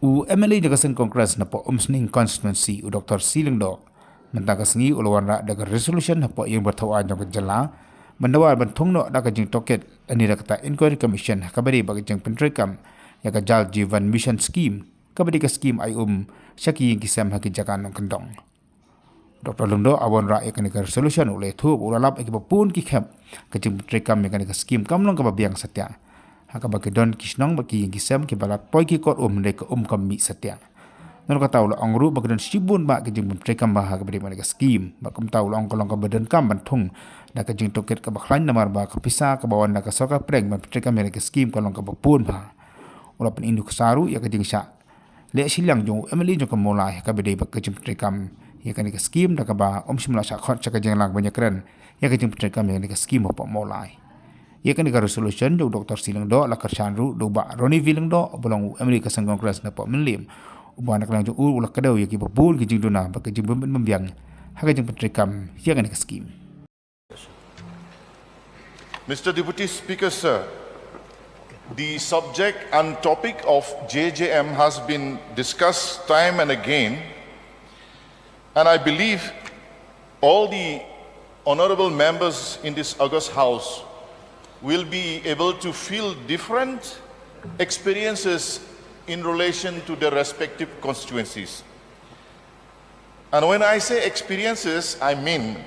MLA Jagasan Congress na po Umsning Constituency Dr. Siling Do mentakas ngi ulawan ra daga resolution na po yang bertawaan yang jala mendawar bentung no daga jing Tohkit ani kata inquiry commission kabari bagi jing Pyntreikam ya ka jal jivan mission scheme kabari ka scheme ay syaki yang kisam haki jakan nong kendong Dr. Lungdo awon ra ikan ka resolution ulai thu ulalap iki pun ki khap ka jing Pyntreikam ya ka scheme kamlong ka Biang satya haka bagi don kisnong bagi yang kisam ki balat poi ki kot mereka kami satya Nol kata ulah angru bagian sibun bak kejeng Pyntreikam bah kabadi mereka scheme bak kum tahu ulah kolong kabadan kam bantung nak kejeng Tohkit ka baklain namar bak kapisa ka bawan nak soka preng Pyntreikam mereka scheme kolong ka bapun bah ulah pen induk saru ya kejeng syak le silang jong emeli jong kamulai kabadi bak kejeng Pyntreikam ya kan ka scheme nak ba simla syak khot syak kejeng lang banyak keren ya kejeng Pyntreikam ya ka scheme apa mulai ya kan ka resolution jong Dr. Silang do la kersanru do ba Roni Vilang do bolong emeli ka sang kongres na po menlim Uban nak lanjut ulah kedau ya ki babul ki jingduna bak Jingbym membiang hak jing Pyntreikam ya kan ka scheme. Mr. Deputy Speaker, sir, the subject and topic of JJM has been discussed time and again, and I believe all the honorable members in this August House will be able to feel different experiences in relation to their respective constituencies. And when I say experiences, I mean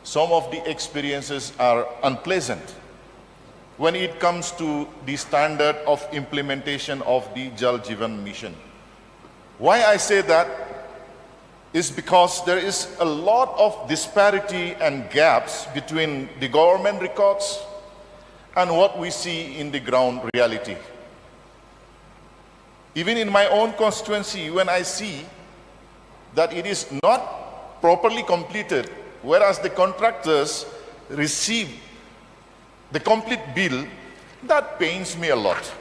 some of the experiences are unpleasant when it comes to the standard of implementation of the Jal Jeevan mission. Why I say that is because there is a lot of disparity and gaps between the government records and what we see in the ground reality. Even in my own constituency, when I see that it is not properly completed, whereas the contractors receive the complete bill, that pains me a lot.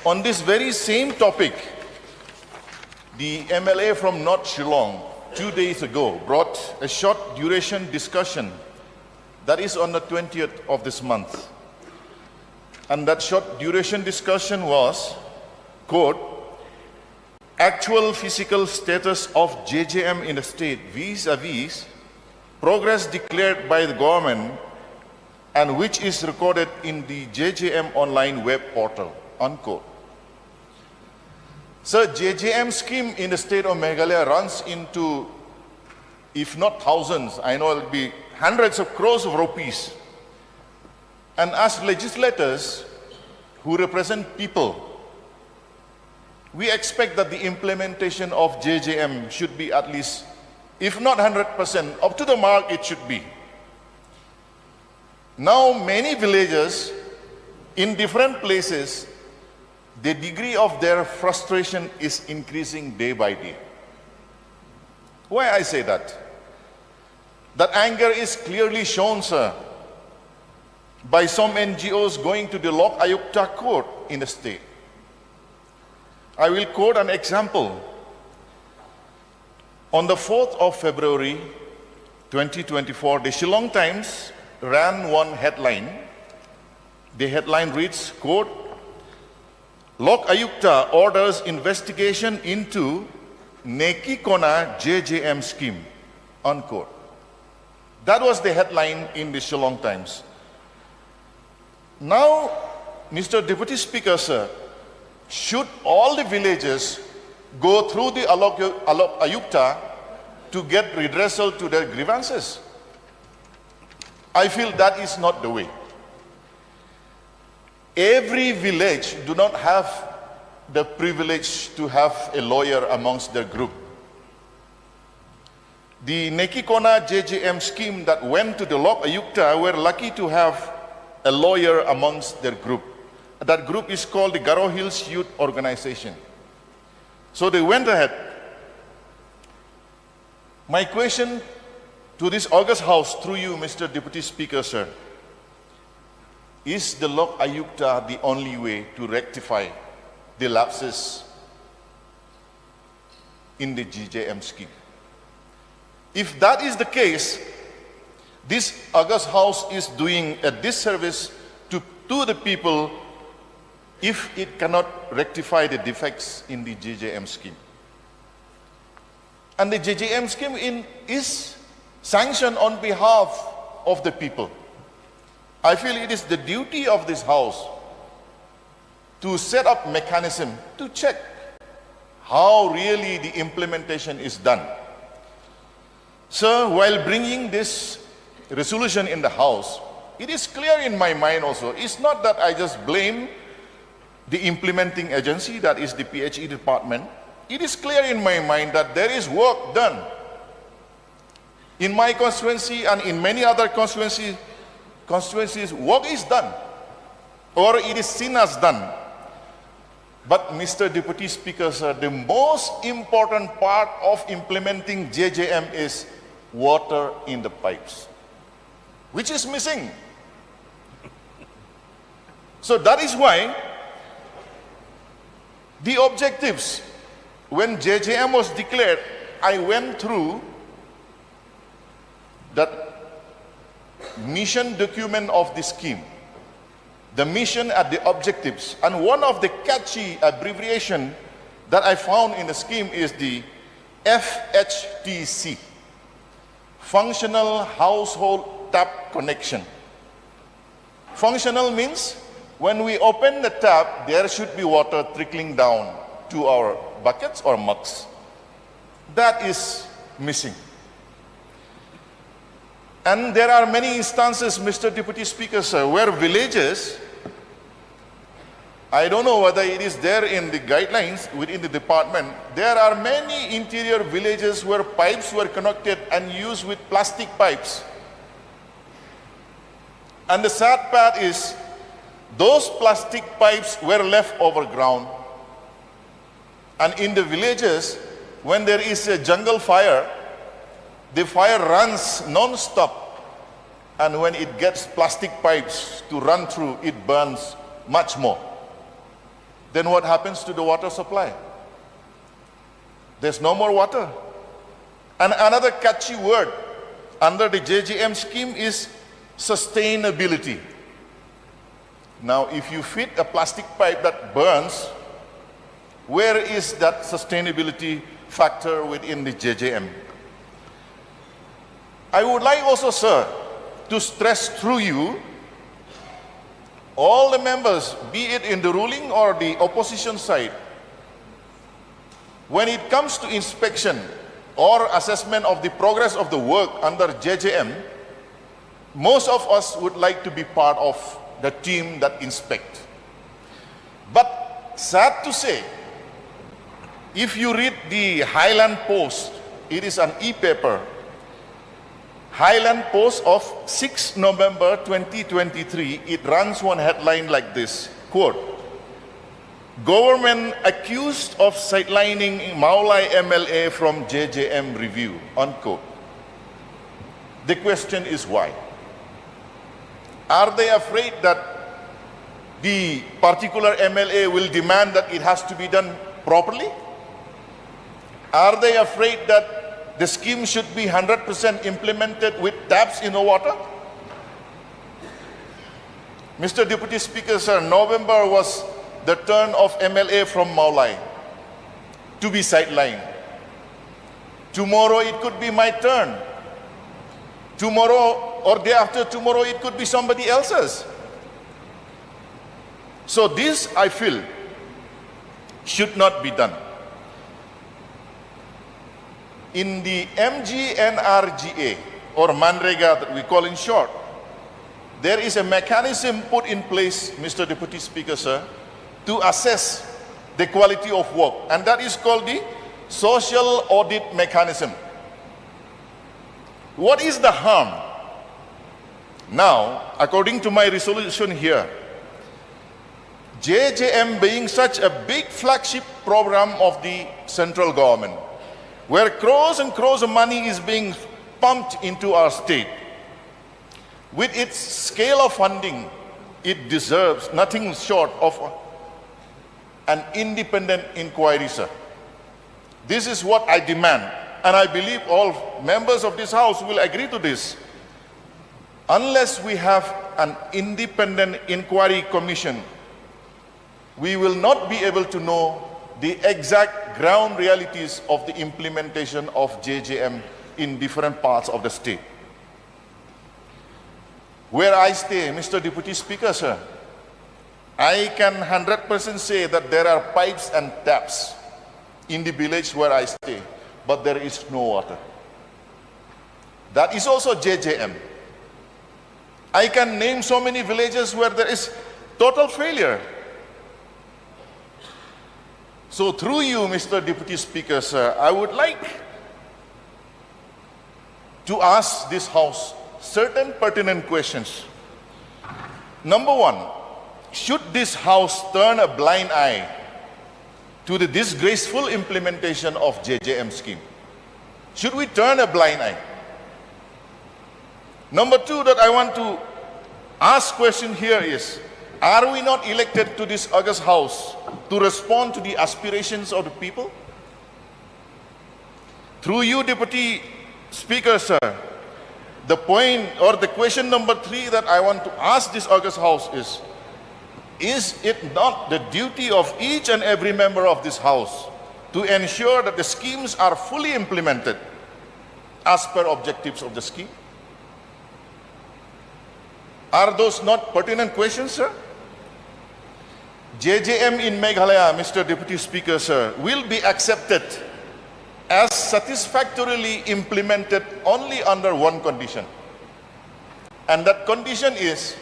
On this very same topic, the MLA from North Shillong 2 days ago brought a short duration discussion that is on the 20th of this month. And that short duration discussion was, quote, actual physical status of JJM in the state vis-a-vis progress declared by the government and which is recorded in the JJM online web portal, unquote. So JJM scheme in the state of Meghalaya runs into, if not thousands, I know it will be hundreds of crores of rupees. And as legislators who represent people, we expect that the implementation of JJM should be at least, if not 100%, up to the mark it should be. Now many villages in different places, the degree of their frustration is increasing day by day. Why I say that? That anger is clearly shown, sir, by some NGOs going to the Lok Ayukta court in the state. I will quote an example. On the 4th of February 2024, the Shillong Times ran one headline. The headline reads, quote, Lok Ayukta orders investigation into Neki Kona JJM scheme, unquote. That was the headline in the Shillong Times. Now, Mr. Deputy Speaker, sir, should all the villages go through the Alok Ayukta to get redressal to their grievances? I feel that is not the way. Every village do not have the privilege to have a lawyer amongst their group. The Neki Kona JJM scheme that went to the Lok Ayukta were lucky to have a lawyer amongst their group. That group is called the Garo Hills Youth Organization. So they went ahead. My question to this August House through you, Mr. Deputy Speaker, sir, is the Lok Ayukta the only way to rectify the lapses in the JJM scheme? If that is the case, this August House is doing a disservice to the people if it cannot rectify the defects in the JJM scheme. And the JJM scheme is sanctioned on behalf of the people. I feel it is the duty of this House to set up mechanism to check how really the implementation is done. Sir, while bringing this resolution in the House, it is clear in my mind also, it's not that I just blame the implementing agency, that is the PHE department. It is clear in my mind that there is work done. In my constituency and in many other constituencies, work is done, or it is seen as done. But Mr. Deputy Speaker, sir, the most important part of implementing JJM is water in the pipes, which is missing. So that is why the objectives, when JJM was declared, I went through that mission document of the scheme, the mission and the objectives, and one of the catchy abbreviation that I found in the scheme is the FHTC, Functional Household Tap Connection. Functional means when we open the tap, there should be water trickling down to our buckets or mugs. That is missing. And there are many instances, Mr. Deputy Speaker, sir, where villages, I don't know whether it is there in the guidelines within the department, there are many interior villages where pipes were connected and used with plastic pipes. And the sad part is, those plastic pipes were left overground. And in the villages, when there is a jungle fire, the fire runs non-stop, and when it gets plastic pipes to run through, it burns much more. Then what happens to the water supply? There's no more water. And another catchy word under the JJM scheme is sustainability. Now, if you fit a plastic pipe that burns, where is that sustainability factor within the JJM? I would like also, sir, to stress through you, all the members, be it in the ruling or the opposition side, when it comes to inspection or assessment of the progress of the work under JJM, most of us would like to be part of the team that inspect. But sad to say, if you read the Highland Post, it is an e-paper, Highland Post of 6 November 2023, it runs one headline like this, quote, "Government accused of sidelining Maulai MLA from JJM review," unquote. The question is why? Are they afraid that the particular MLA will demand that it has to be done properly? Are they afraid that the scheme should be 100% implemented with taps in the water? Mr. Deputy Speaker, sir, November was the turn of MLA from Maulai to be sidelined. Tomorrow it could be my turn. Tomorrow or day after tomorrow it could be somebody else's. So this, I feel, should not be done. In the MGNRGA, or Manrega that we call in short, there is a mechanism put in place, Mr. Deputy Speaker, sir, to assess the quality of work, and that is called the social audit mechanism. What is the harm? Now, according to my resolution here, JJM being such a big flagship program of the central government, where crores and crores of money is being pumped into our state, with its scale of funding, it deserves nothing short of an independent inquiry, sir. This is what I demand, and I believe all members of this House will agree to this. Unless we have an independent inquiry commission we will not be able to know the exact ground realities of the implementation of JJM in different parts of the state. Where I stay, Mr. Deputy Speaker, sir, I can 100% say that there are pipes and taps in the village where I stay, but there is no water. That is also JJM. I can name so many villages where there is total failure. So through you, Mr. Deputy Speaker, sir, I would like to ask this House certain pertinent questions. Number one, should this House turn a blind eye to the disgraceful implementation of JJM scheme? Should we turn a blind eye? Number two that I want to ask question here is, are we not elected to this August House to respond to the aspirations of the people? Through you, Deputy Speaker, sir, the point or the question number three that I want to ask this August House is it not the duty of each and every member of this House to ensure that the schemes are fully implemented as per objectives of the scheme? Are those not pertinent questions, sir? JJM in Meghalaya, Mr. Deputy Speaker, sir, will be accepted as satisfactorily implemented only under one condition. And that condition is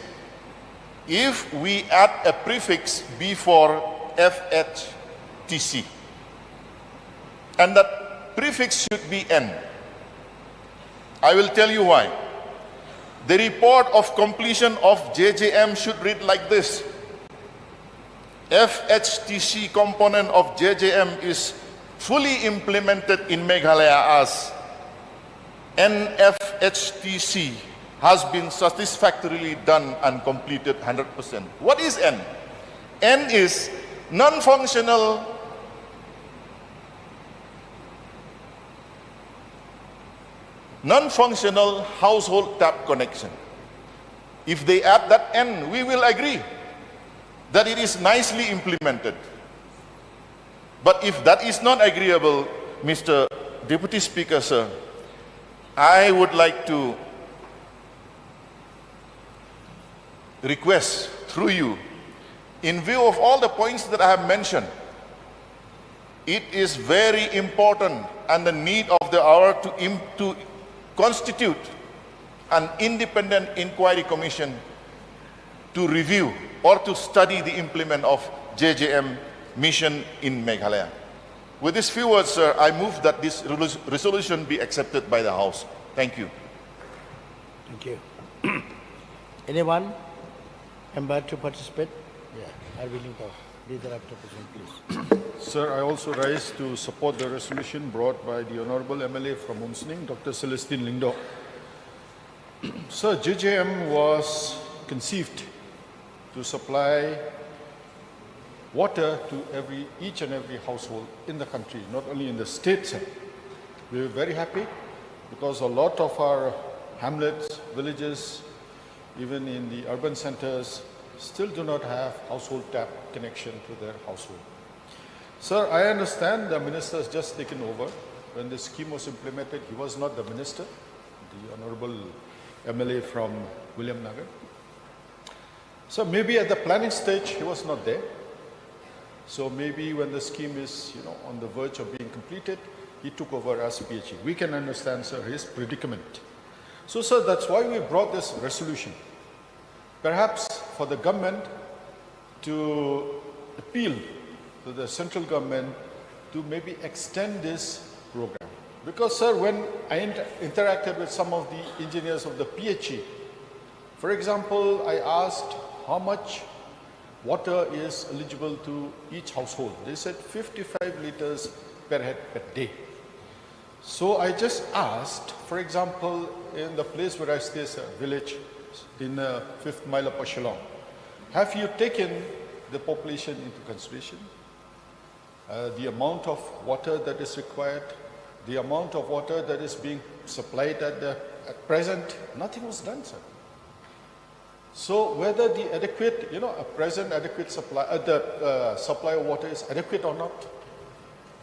if we add a prefix before FHTC. And that prefix should be N. I will tell you why. The report of completion of JJM should read like this. FHTC component of JJM is fully implemented in Meghalaya as NFHTC has been satisfactorily done and completed 100%. What is N? N is non-functional household tap connection. If they add that N, we will agree that it is nicely implemented. But if that is not agreeable, Mr. Deputy Speaker, sir, I would like to request through you, in view of all the points that I have mentioned, it is very important and the need of the hour to constitute an independent inquiry commission to review or to study the implement of JJM mission in Meghalaya. With these few words, sir, I move that this resolution be accepted by the House. Thank you. Thank you. Anyone member to participate? Yeah, are willing to lead the opposition, please. Sir, I also rise to support the resolution brought by the Honorable MLA from Umsning, Dr. Celestine Lyngdoh. Sir, JJM was conceived to supply water to each and every household in the country, not only in the state, sir. We were very happy because a lot of our hamlets, villages, even in the urban centers, still do not have household tap connection to their household. Sir, I understand the minister has just taken over. When the scheme was implemented, he was not the minister, the Honorable MLA from William Nagar. So maybe at the planning stage, he was not there. So maybe when the scheme is, on the verge of being completed, he took over as PHE. We can understand, sir, his predicament. So, sir, that's why we brought this resolution. Perhaps for the government to appeal to the central government to maybe extend this program. Because, sir, when I interacted with some of the engineers of the PHE, for example, I asked how much water is eligible to each household. They said 55 liters per head per day. So I just asked, for example, in the place where I stay, sir, village in 5th mile of Shillong, have you taken the population into consideration? The amount of water that is required, the amount of water that is being supplied at present, nothing was done, sir. So whether the adequate, present adequate supply, supply of water is adequate or not,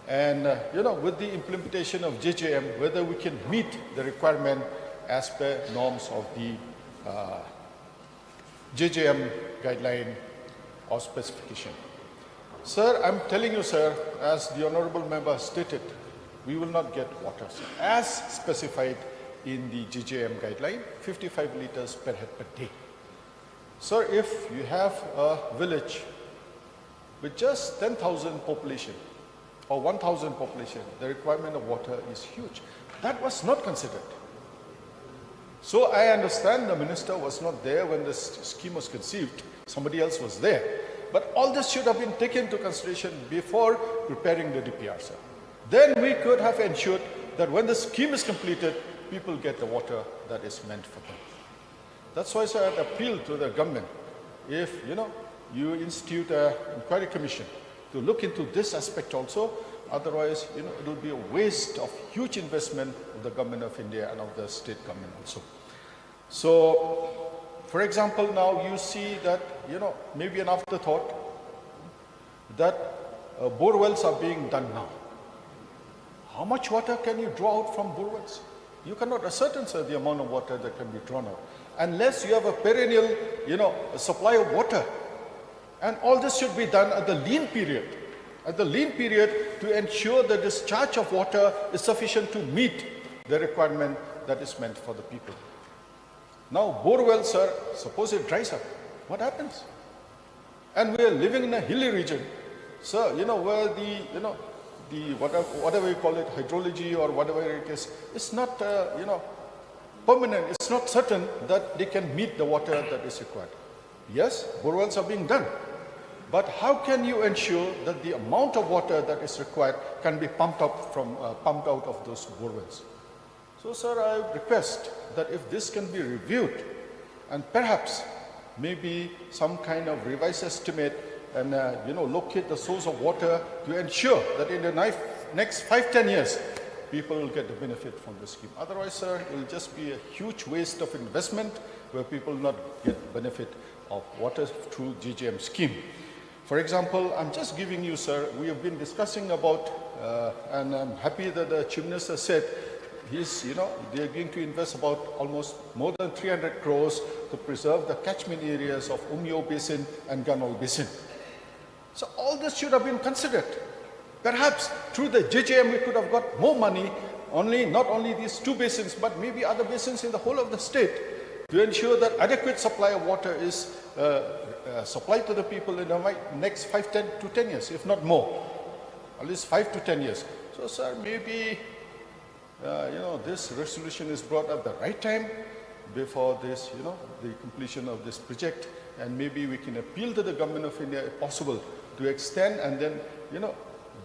and with the implementation of JJM, whether we can meet the requirement as per norms of the JJM guideline or specification. Sir, I'm telling you, sir, as the honourable member stated, we will not get water, sir, as specified in the JJM guideline, 55 litres per head per day. Sir, if you have a village with just 10,000 population or 1,000 population, the requirement of water is huge. That was not considered. So I understand the minister was not there when this scheme was conceived. Somebody else was there. But all this should have been taken into consideration before preparing the DPR, sir. Then we could have ensured that when the scheme is completed, people get the water that is meant for them. That's why, sir, I appeal to the government. If, you institute an inquiry commission to look into this aspect also, otherwise, it will be a waste of huge investment of the government of India and of the state government also. So, for example, now you see that, maybe an afterthought that bore wells are being done now. How much water can you draw out from bore wells? You cannot ascertain, sir, the amount of water that can be drawn out unless you have a perennial, supply of water. And all this should be done at the lean period. At the lean period to ensure the discharge of water is sufficient to meet the requirement that is meant for the people. Now, bore wells, sir, suppose it dries up. What happens? And we are living in a hilly region, sir, where the whatever you call it, hydrology or whatever it is, it's not, permanent. It's not certain that they can meet the water that is required. Yes, bore wells are being done. But how can you ensure that the amount of water that is required can be pumped out of those bore wells? So, sir, I request that if this can be reviewed and perhaps maybe some kind of revised estimate and, locate the source of water to ensure that in the next 5-10 years, people will get the benefit from the scheme. Otherwise, sir, it will just be a huge waste of investment where people will not get benefit of water through JJM scheme. For example, I'm just giving you, sir, we have been discussing about, and I'm happy that the Chief Minister said, they're going to invest about almost more than 300 crores to preserve the catchment areas of Umyo Basin and Ganol Basin. So all this should have been considered. Perhaps through the JJM we could have got more money, not only these two basins, but maybe other basins in the whole of the state to ensure that adequate supply of water is supplied to the people in the next 5-10 to 10 years, if not more, at least 5 to 10 years. So, sir, maybe this resolution is brought at the right time before this, the completion of this project, and maybe we can appeal to the government of India, if possible, to extend and then,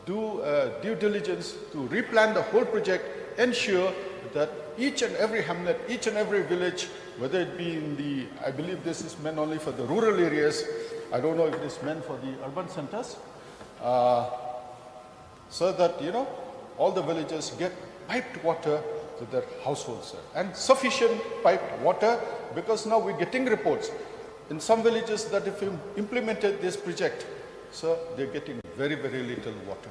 do due diligence to replan the whole project, ensure that each and every hamlet, each and every village, whether it be in the, I believe this is meant only for the rural areas, I don't know if it is meant for the urban centers, so that, all the villages get piped water to their households, sir. And sufficient piped water, because now we're getting reports in some villages that if you implemented this project, sir, they're getting very, very little water,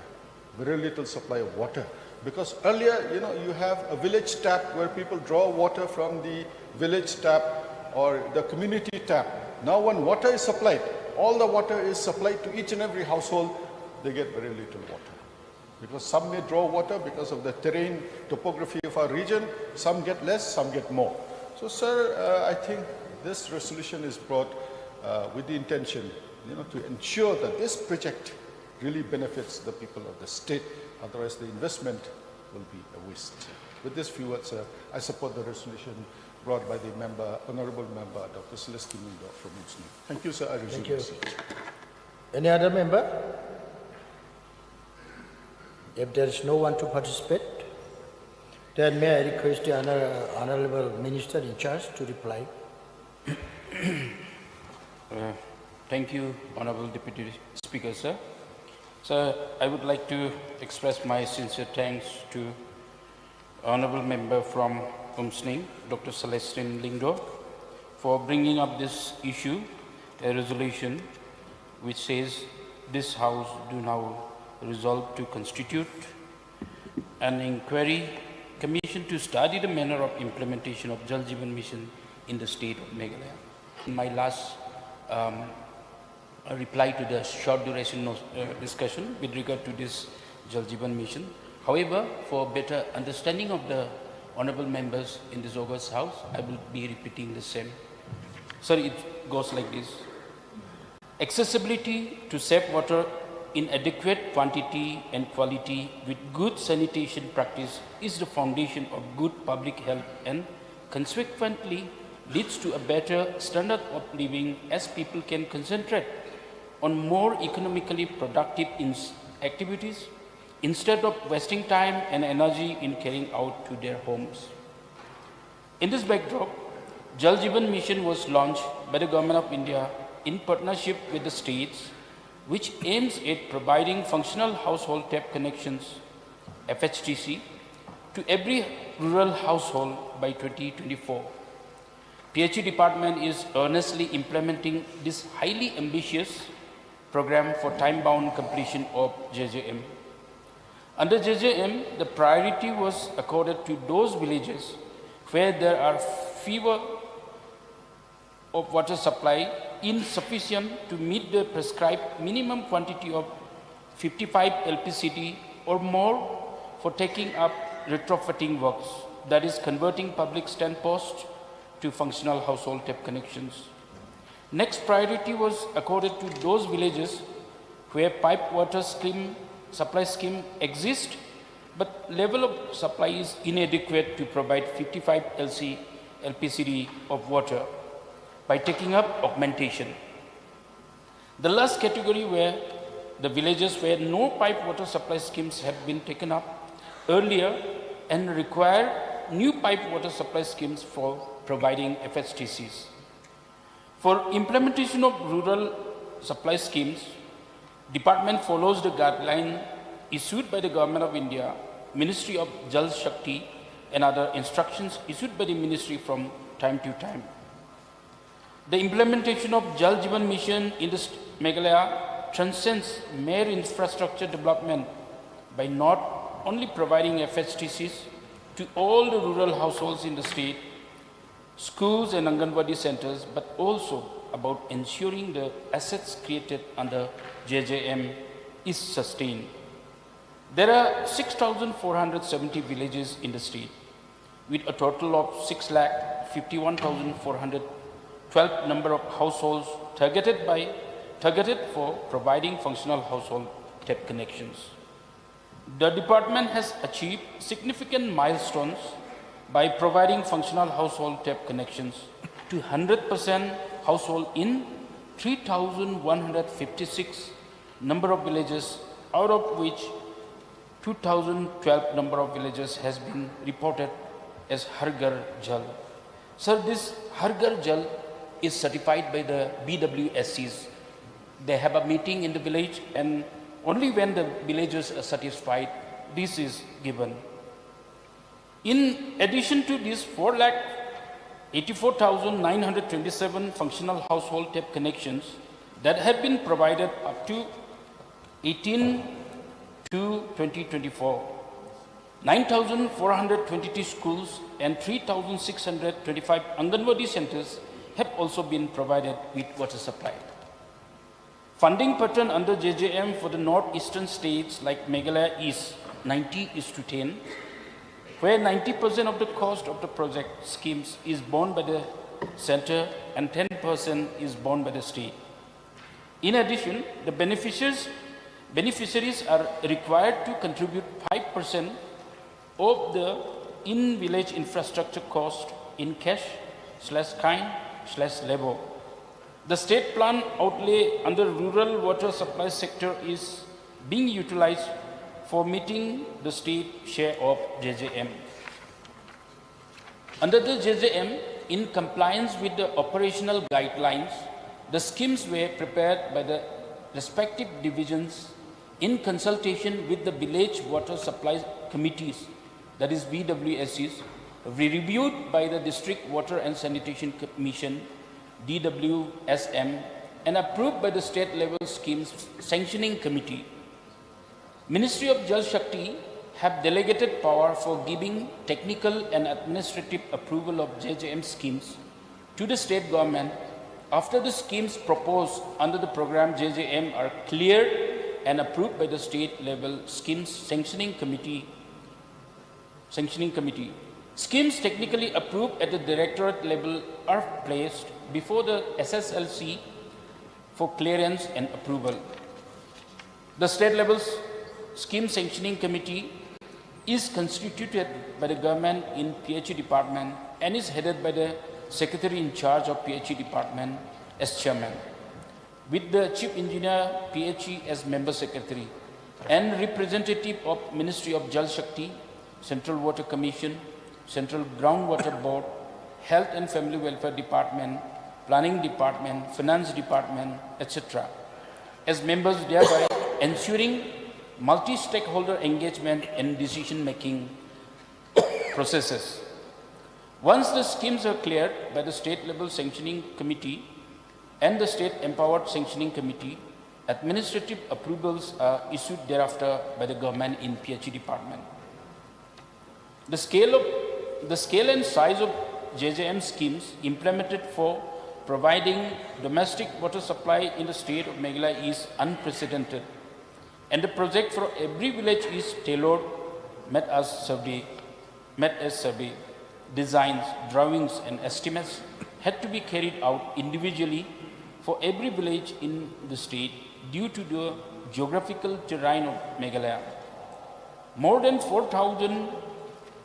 very little supply of water. Because earlier, you have a village tap where people draw water from the village tap or the community tap. Now when water is supplied, all the water is supplied to each and every household, they get very little water. Because some may draw water because of the terrain, topography of our region, some get less, some get more. So, sir, I think this resolution is brought with the intention, to ensure that this project really benefits the people of the state. Otherwise, the investment will be a waste. With this few words, I support the resolution brought by the honourable member, Dr. Celestine Lindo from Muslim. Thank you, sir. I resume Thank you. the seat. Any other member? If there is no one to participate, then may I request the Honourable Minister in charge to reply. Thank you, Honourable Deputy Speaker, sir. Sir, I would like to express my sincere thanks to Honourable Member from Umsning, Dr. Celestine Lindo, for bringing up this issue, a resolution which says this House do now resolve to constitute an inquiry commission to study the manner of implementation of Jal Jeevan Mission in the state of Meghalaya. In my last reply to the short duration discussion with regard to this Jal Jeevan Mission. However, for better understanding of the honorable members in this August House, I will be repeating the same. Sir, it goes like this. Accessibility to safe water in adequate quantity and quality with good sanitation practice is the foundation of good public health and consequently leads to a better standard of living as people can concentrate on more economically productive activities instead of wasting time and energy in carrying out to their homes. In this backdrop, Jal Jeevan Mission was launched by the Government of India in partnership with the states, which aims at providing functional household tap connections, FHTC, to every rural household by 2024. PHE department is earnestly implementing this highly ambitious program for time-bound completion of JJM. Under JJM, the priority was accorded to those villages where there are fewer of water supply insufficient to meet the prescribed minimum quantity of 55 LPCD or more for taking up retrofitting works, that is converting public stand posts to functional household tap connections. Next priority was accorded to those villages where pipe water supply scheme exists, but level of supply is inadequate to provide 55 LPCD of water by taking up augmentation. The last category were the villages where no pipe water supply schemes have been taken up earlier and require new pipe water supply schemes for providing FHTCs. For implementation of rural supply schemes, Department follows the guideline issued by the Government of India, Ministry of Jal Shakti, and other instructions issued by the Ministry from time to time. The implementation of Jal Jeevan Mission in the Meghalaya transcends mere infrastructure development by not only providing FHTCs to all the rural households in the state, schools and Anganwadi centers, but also about ensuring the assets created under JJM is sustained. There are 6,470 villages in the state with a total of 6,51,412 number of households targeted for providing functional household tap connections. The department has achieved significant milestones by providing functional household tap connections to 100% household in 3,156 number of villages, out of which 2,012 number of villages has been reported as Har Ghar Jal. Sir, this Har Ghar Jal is certified by the BWSCs. They have a meeting in the village and only when the villagers are satisfied, this is given. In addition to these 4,84,927 functional household tap connections that have been provided up to 18/2/2024, 9,422 schools and 3,625 Anganwadi centers have also been provided with water supply. Funding pattern under JJM for the northeastern states like Meghalaya is 90:10, where 90% of the cost of the project schemes is borne by the center and 10% is borne by the state. In addition, the beneficiaries are required to contribute 5% of the in-village infrastructure cost in cash/kind/labor. The state plan outlay under rural water supply sector is being utilized for meeting the state share of JJM. Under the JJM, in compliance with the operational guidelines, the schemes were prepared by the respective divisions in consultation with the village water supply committees, that is VWSCs, reviewed by the District Water and Sanitation Commission, DWSM, and approved by the state level schemes sanctioning committee. Ministry of Jal Shakti have delegated power for giving technical and administrative approval of JJM schemes to the state government after the schemes proposed under the program JJM are cleared and approved by the state level schemes sanctioning committee. Schemes technically approved at the directorate level are placed before the SSLC for clearance and approval. The state level scheme sanctioning committee is constituted by the government in PHE department and is headed by the secretary in charge of PHE department as chairman, with the chief engineer PHE as member secretary, and representative of Ministry of Jal Shakti, Central Water Commission, Central Groundwater Board, Health and Family Welfare Department, Planning Department, Finance Department, etc. as members, thereby ensuring multi-stakeholder engagement and decision-making processes. Once the schemes are cleared by the state-level sanctioning committee and the state-empowered sanctioning committee, administrative approvals are issued thereafter by the government in PHE department. The scale and size of JJM schemes implemented for providing domestic water supply in the state of Meghalaya is unprecedented, and the project for every village is tailored, met as survey. Designs, drawings and estimates had to be carried out individually for every village in the state due to the geographical terrain of Meghalaya. More than 4,000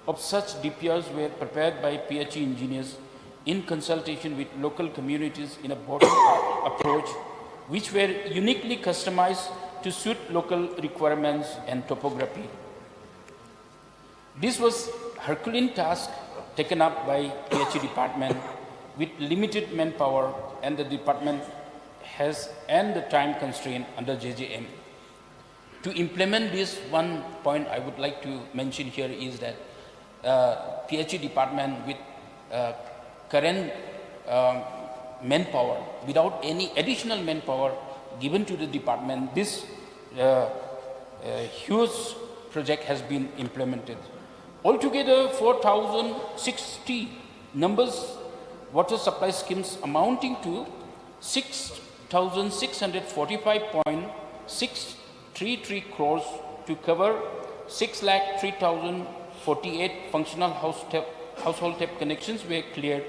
of such DPRs were prepared by PHE engineers in consultation with local communities in a bottom-up approach, which were uniquely customized to suit local requirements and topography. This was a Herculean task taken up by PHE department with limited manpower, and the department has and the time constraint under JJM. To implement this, one point I would like to mention here is that PHE department with current manpower, without any additional manpower given to the department, this huge project has been implemented. Altogether, 4,060 numbers water supply schemes amounting to 6,645.633 crores to cover 6,03,048 functional household tap connections were cleared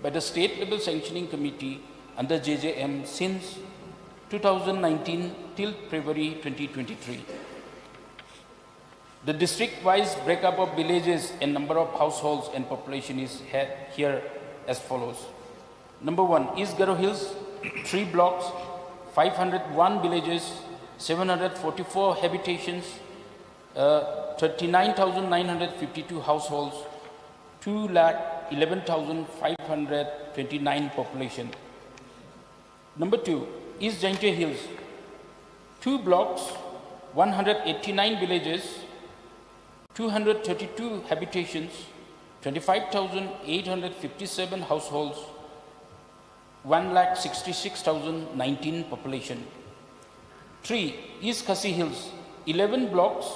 by the state level sanctioning committee under JJM since 2019 till February 2023. The district-wise breakup of villages and number of households and population is here as follows. Number 1, East Garo Hills, 3 blocks, 501 villages, 744 habitations, 39,952 households, 2,11,529 population. Number 2, East Jaintia Hills, 2 blocks, 189 villages, 232 habitations, 25,857 households, 1,66,019 population. 3, East Khasi Hills, 11 blocks,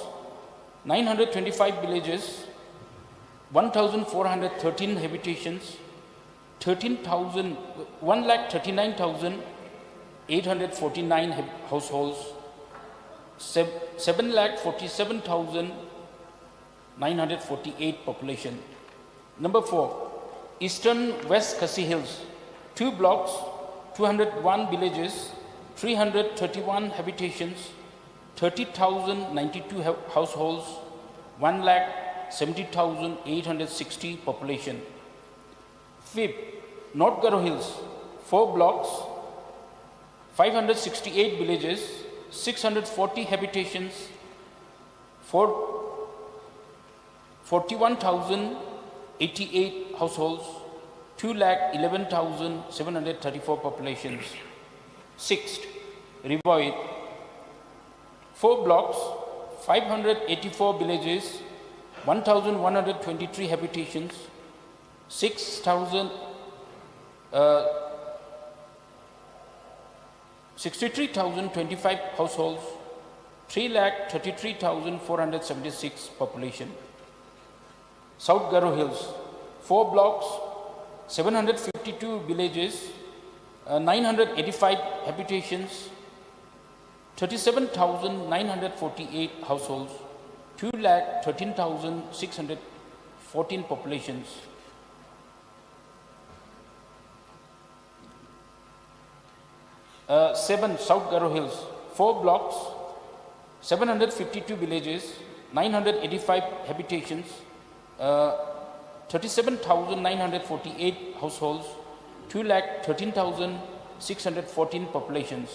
925 villages, 1,413 habitations, 1,39,849 households, 7,47,948 population. Number 4, Eastern West Khasi Hills, 2 blocks, 201 villages, 331 habitations, 30,092 households, 1,70,860 population. 5th, North Garo Hills, 4 blocks, 568 villages, 640 habitations, 41,088 households, 2,11,734 populations. 6th, Rivoit, 4 blocks, 584 villages, 1,123 habitations, 63,025 households, 3,33,476 population. South Garo Hills, 4 blocks, 752 villages, 985 habitations, 37,948 households, 2,13,614 populations. 7 South Garo Hills, 4 blocks, 752 villages, 985 habitations, 37,948 households, 2,13,614 populations.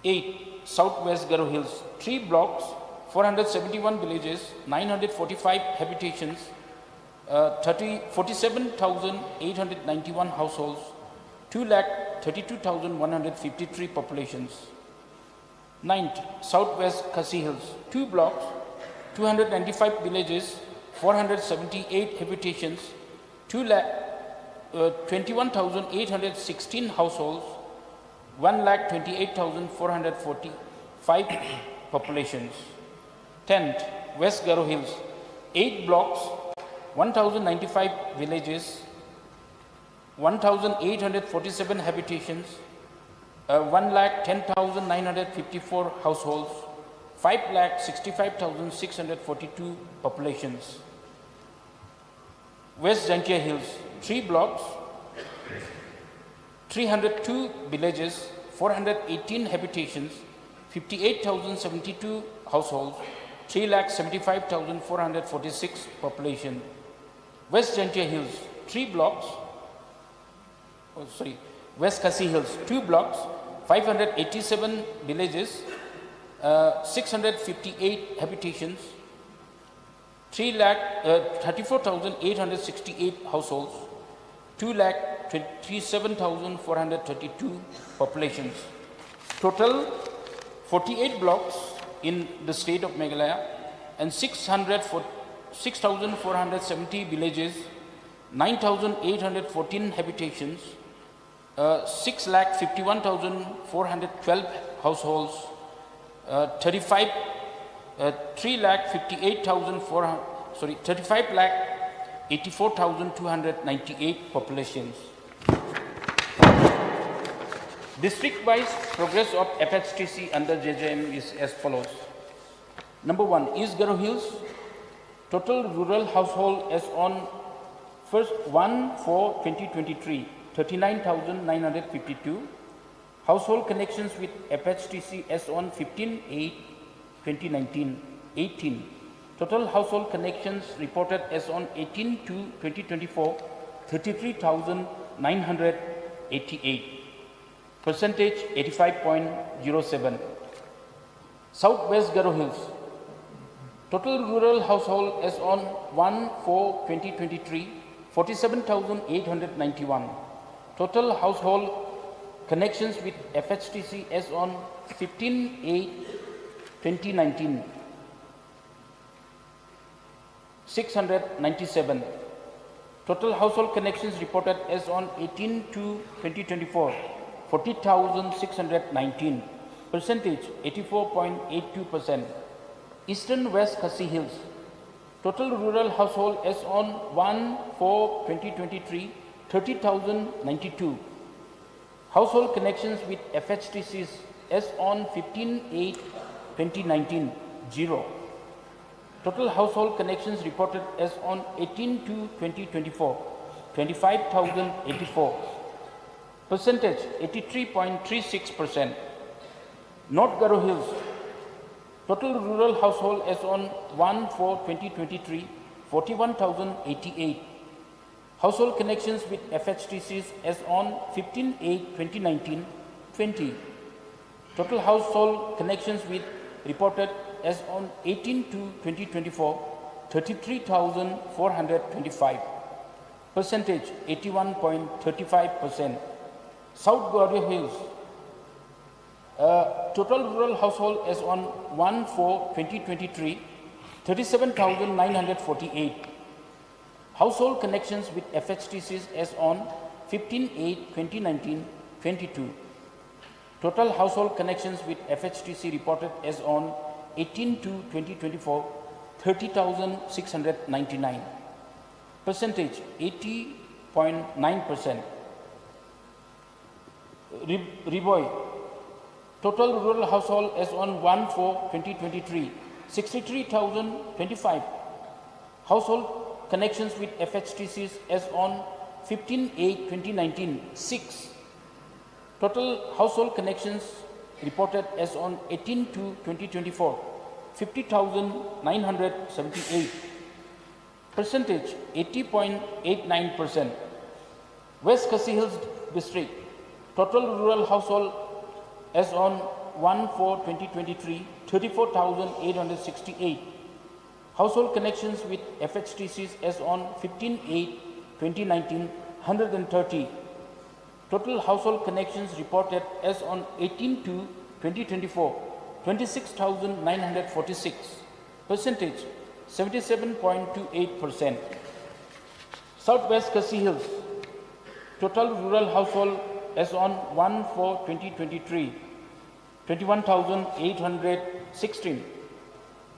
8 Southwest Garo Hills, 3 blocks, 471 villages, 945 habitations, 47,891 households, 2,32,153 populations. 9th Southwest Khasi Hills, 2 blocks, 295 villages, 478 habitations, 21,816 households, 1,28,445 populations. 10th West Garo Hills, 8 blocks, 1,095 villages, 1,847 habitations, 1,10,954 households, 5,65,642 populations. West Jantia Hills, 3 blocks, 302 villages, 418 habitations, 58,072 households, 3,75,446 population. West Jantia Hills, 3 blocks, West Khasi Hills, 2 blocks, 587 villages, 658 habitations, 34,868 households, 2,27,432 populations. Total 48 blocks in the state of Meghalaya and 6,470 villages, 9,814 habitations, 6,51,412 households, 35,84,298 populations. District-wise progress of FHTC under JJM is as follows. Number 1, East Garo Hills, total rural household as on 1/4/2023, 39,952. Household connections with FHTC as on 15/8/2019, 18. Total household connections reported as on 18/2/2024, 33,988. Percentage 85.07. Southwest Garo Hills, total rural household as on 1/4/2023, 47,891. Total household connections with FHTC as on 15/8/2019, 697. Total household connections reported as on 18/2/2024, 40,619. Percentage 84.82%. Eastern West Khasi Hills, total rural household as on 1/4/2023, 30,092. Household connections with FHTCs as on 15/8/2019, 0. Total household connections reported as on 18/2/2024, 25,084. Percentage 83.36%. North Garo Hills, total rural household as on 1/4/2023, 41,088. Household connections with FHTCs as on 15/8/2019, 20. Total household connections with reported as on 18/2/2024, 33,425. Percentage 81.35%. South Garo Hills, total rural household as on 1/4/2023, 37,948. Household connections with FHTCs as on 15/8/2019, 22. Total household connections with FHTC reported as on 18/2/2024, 30,699. Percentage 80.9%. Riboy. Total rural household as on 1/4/2023, 63,025. Household connections with FHTCs as on 15/8/2019, 6. Total household connections reported as on 18/2/2024, 50,978. Percentage 80.89%. West Khasi Hills District. Total rural household as on 1/4/2023, 34,868. Household connections with FHTCs as on 15/8/2019, 130. Total household connections reported as on 18/2/2024, 26,946. Percentage 77.28%. Southwest Khasi Hills. Total rural household as on 1/4/2023, 21,816.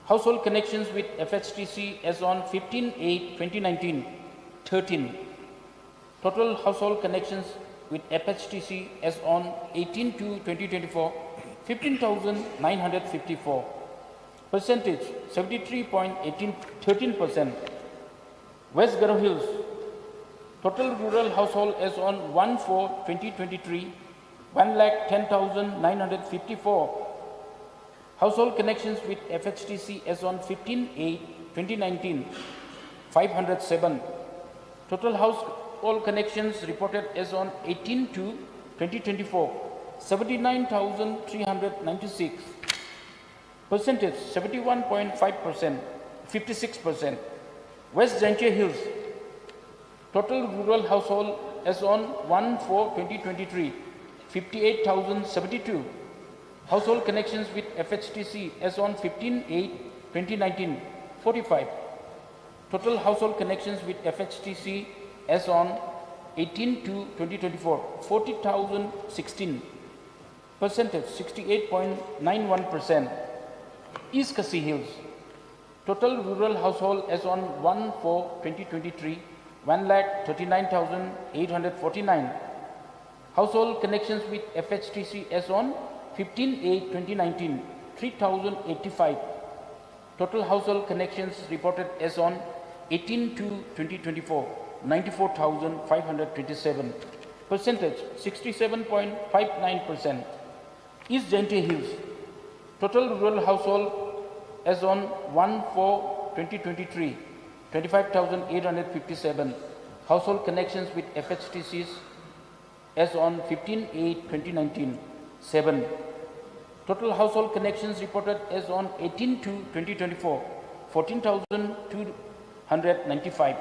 Household connections with FHTC as on 15/8/2019, 13. Total household connections with FHTC as on 18/2/2024, 15,954. Percentage 73.13%. West Garo Hills. Total rural household as on 1/4/2023, 1,10,954. Household connections with FHTC as on 15/8/2019, 507. Total household connections reported as on 18/2/2024, 79,396. Percentage 71.5%, 56%. West Jantia Hills. Total rural household as on 1/4/2023, 58,072. Household connections with FHTC as on 15/8/2019, 45. Total household connections with FHTC as on 18/2/2024, 40,016. Percentage 68.91%. East Khasi Hills. Total rural household as on 1/4/2023, 1,39,849. Household connections with FHTC as on 15/8/2019, 3,085. Total household connections reported as on 18/2/2024, 94,527. Percentage 67.59%. East Jantia Hills. Total rural household as on 1/4/2023, 25,857. Household connections with FHTCs as on 15/8/2019, 7. Total household connections reported as on 18/2/2024, 14,295.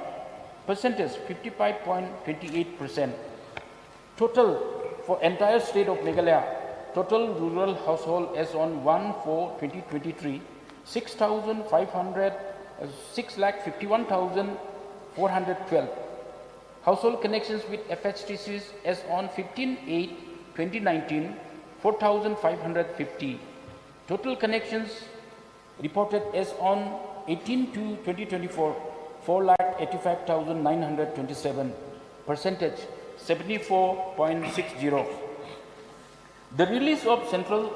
Percentage 55.28%. Total for entire state of Meghalaya. Total rural household as on 1/4/2023, 6,51,412. Household connections with FHTCs as on 15/8/2019, 4,550. Total connections reported as on 18/2/2024, 4,85,927. Percentage 74.60. The release of central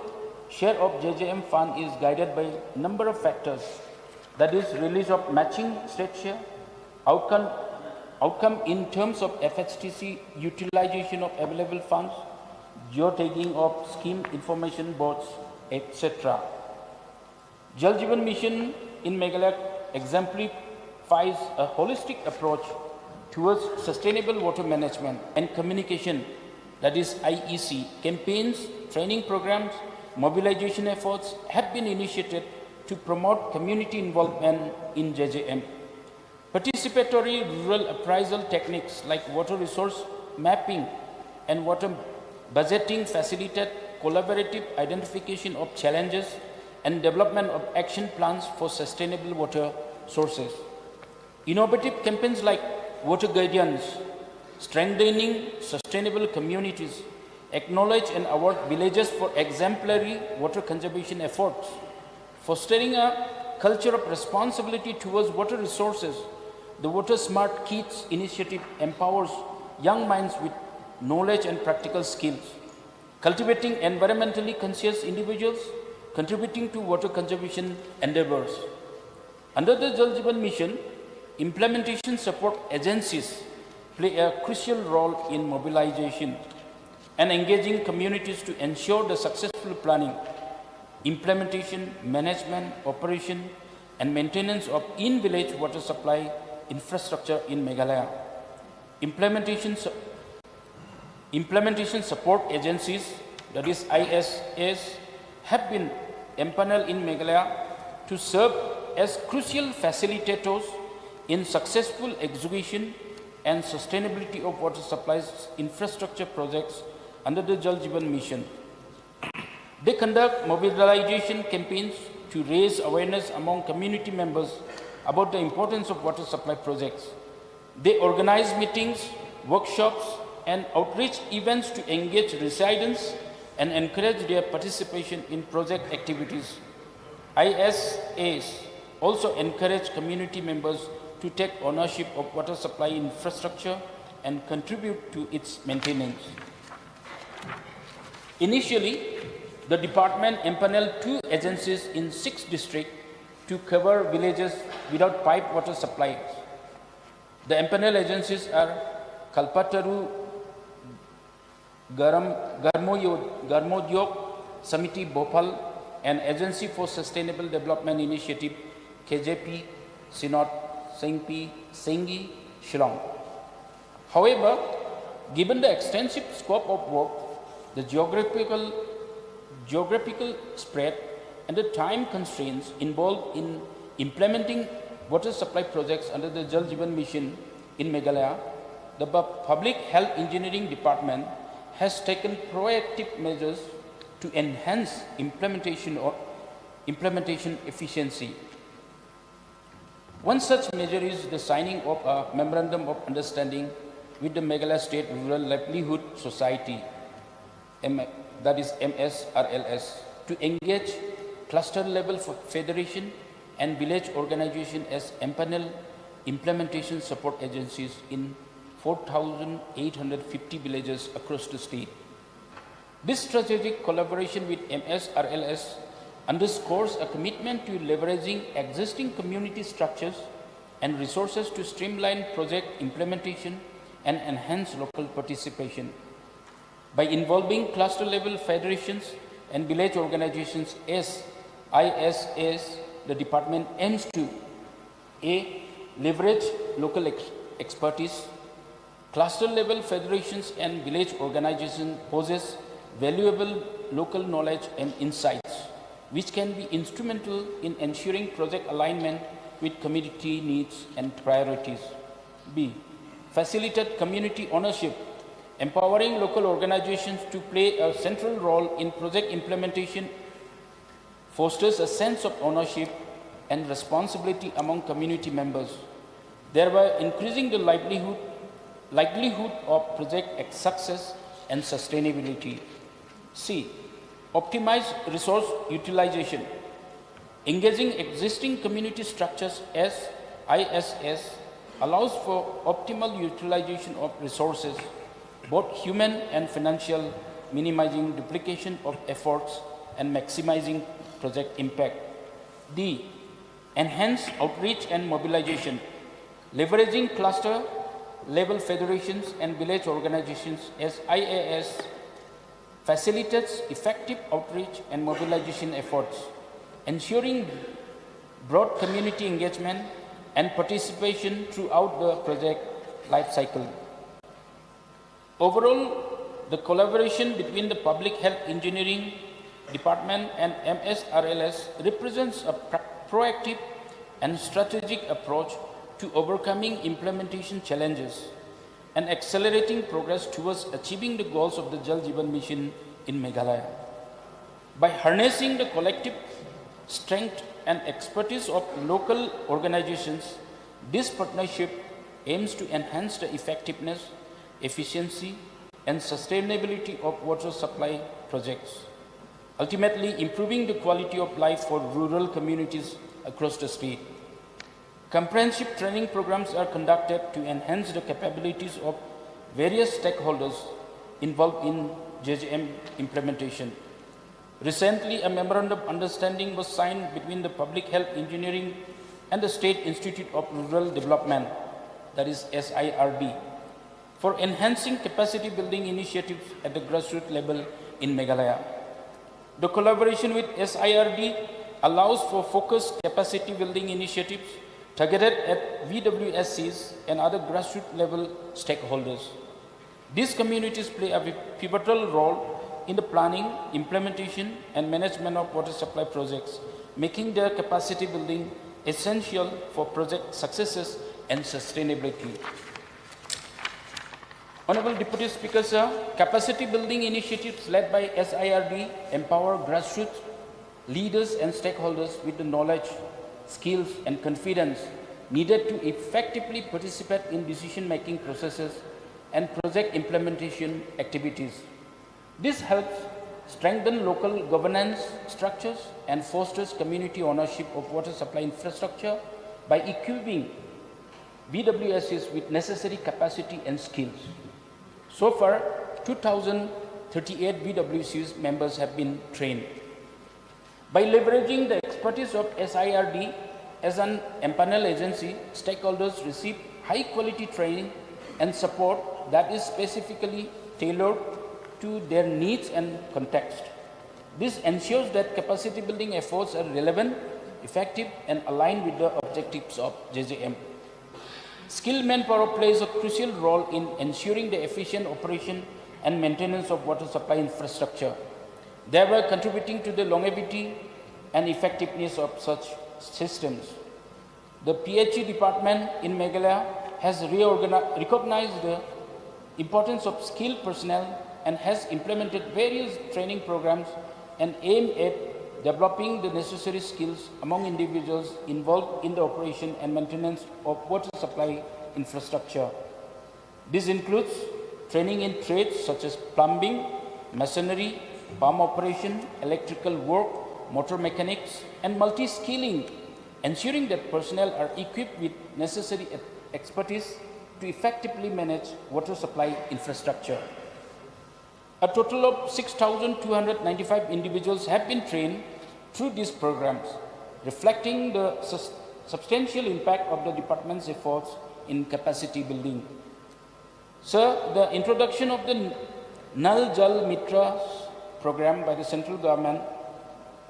share of JJM fund is guided by a number of factors. That is, release of matching state share, outcome in terms of FHTC utilization of available funds, geotagging of scheme information boards, etc. Jal Jeevan Mission in Meghalaya exemplifies a holistic approach towards sustainable water management and communication, that is IEC. Campaigns, training programs, mobilization efforts have been initiated to promote community involvement in JJM. Participatory rural appraisal techniques like water resource mapping and water budgeting facilitate collaborative identification of challenges and development of action plans for sustainable water sources. Innovative campaigns like water guardians, strengthening sustainable communities, acknowledge and award villages for exemplary water conservation efforts, fostering a culture of responsibility towards water resources. The Water Smart Kids initiative empowers young minds with knowledge and practical skills, cultivating environmentally conscious individuals, contributing to water conservation endeavors. Under the Jal Jeevan Mission, implementation support agencies play a crucial role in mobilization and engaging communities to ensure the successful planning, implementation, management, operation, and maintenance of in-village water supply infrastructure in Meghalaya. Implementation support agencies, that is ISAs, have been empaneled in Meghalaya to serve as crucial facilitators in successful execution and sustainability of water supplies infrastructure projects under the Jal Jeevan Mission. They conduct mobilization campaigns to raise awareness among community members about the importance of water supply projects. They organize meetings, workshops, and outreach events to engage residents and encourage their participation in project activities. ISAs also encourage community members to take ownership of water supply infrastructure and contribute to its maintenance. Initially, the department empaneled 2 agencies in 6 districts to cover villages without pipe water supplies. The empaneled agencies are Kalpataru Garmodyog Samiti Bhopal and Agency for Sustainable Development Initiative KJP Sinot Sengi Shillong. However, given the extensive scope of work, the geographical spread and the time constraints involved in implementing water supply projects under the Jal Jeevan Mission in Meghalaya, the Public Health Engineering Department has taken proactive measures to enhance implementation efficiency. One such measure is the signing of a Memorandum of Understanding with the Meghalaya State Rural Livelihood Society, that is MSRLS, to engage cluster level federation and village organization as empaneled implementation support agencies in 4,850 villages across the state. This strategic collaboration with MSRLS underscores a commitment to leveraging existing community structures and resources to streamline project implementation and enhance local participation. By involving cluster level federations and village organizations as ISAs, the department aims to A. Leverage local expertise. Cluster level federations and village organizations possess valuable local knowledge and insights, which can be instrumental in ensuring project alignment with community needs and priorities. B. Facilitate community ownership, empowering local organizations to play a central role in project implementation, fosters a sense of ownership and responsibility among community members, thereby increasing the likelihood of project success and sustainability. C. Optimize resource utilization. Engaging existing community structures as ISS allows for optimal utilization of resources, both human and financial, minimizing duplication of efforts and maximizing project impact. D. Enhance outreach and mobilization. Leveraging cluster level federations and village organizations as IAS facilitates effective outreach and mobilization efforts, ensuring broad community engagement and participation throughout the project life cycle. Overall, the collaboration between the Public Health Engineering Department and MSRLS represents a proactive and strategic approach to overcoming implementation challenges and accelerating progress towards achieving the goals of the Jal Jeevan Mission in Meghalaya. By harnessing the collective strength and expertise of local organizations, this partnership aims to enhance the effectiveness, efficiency, and sustainability of water supply projects, ultimately improving the quality of life for rural communities across the state. Comprehensive training programs are conducted to enhance the capabilities of various stakeholders involved in JJM implementation. Recently, a memorandum of understanding was signed between the Public Health Engineering and the State Institute of Rural Development, that is SIRD, for enhancing capacity building initiatives at the grassroots level in Meghalaya. The collaboration with SIRD allows for focused capacity building initiatives targeted at VWSCs and other grassroots level stakeholders. These communities play a pivotal role in the planning, implementation, and management of water supply projects, making their capacity building essential for project successes and sustainability. Honorable Deputy Speaker, sir, capacity building initiatives led by SIRD empower grassroots leaders and stakeholders with the knowledge, skills, and confidence needed to effectively participate in decision-making processes and project implementation activities. This helps strengthen local governance structures and fosters community ownership of water supply infrastructure by equipping BWSs with necessary capacity and skills. So far, 2,038 BWCs members have been trained. By leveraging the expertise of SIRD as an empanel agency, stakeholders receive high-quality training and support that is specifically tailored to their needs and context. This ensures that capacity building efforts are relevant, effective, and aligned with the objectives of JJM. Skilled manpower plays a crucial role in ensuring the efficient operation and maintenance of water supply infrastructure, thereby contributing to the longevity and effectiveness of such systems. The PHE department in Meghalaya has recognized the importance of skilled personnel and has implemented various training programs and aimed at developing the necessary skills among individuals involved in the operation and maintenance of water supply infrastructure. This includes training in trades such as plumbing, masonry, pump operation, electrical work, motor mechanics, and multi-skilling, ensuring that personnel are equipped with necessary expertise to effectively manage water supply infrastructure. A total of 6,295 individuals have been trained through these programs, reflecting the substantial impact of the department's efforts in capacity building. Sir, the introduction of the Nal Jal Mitra program by the central government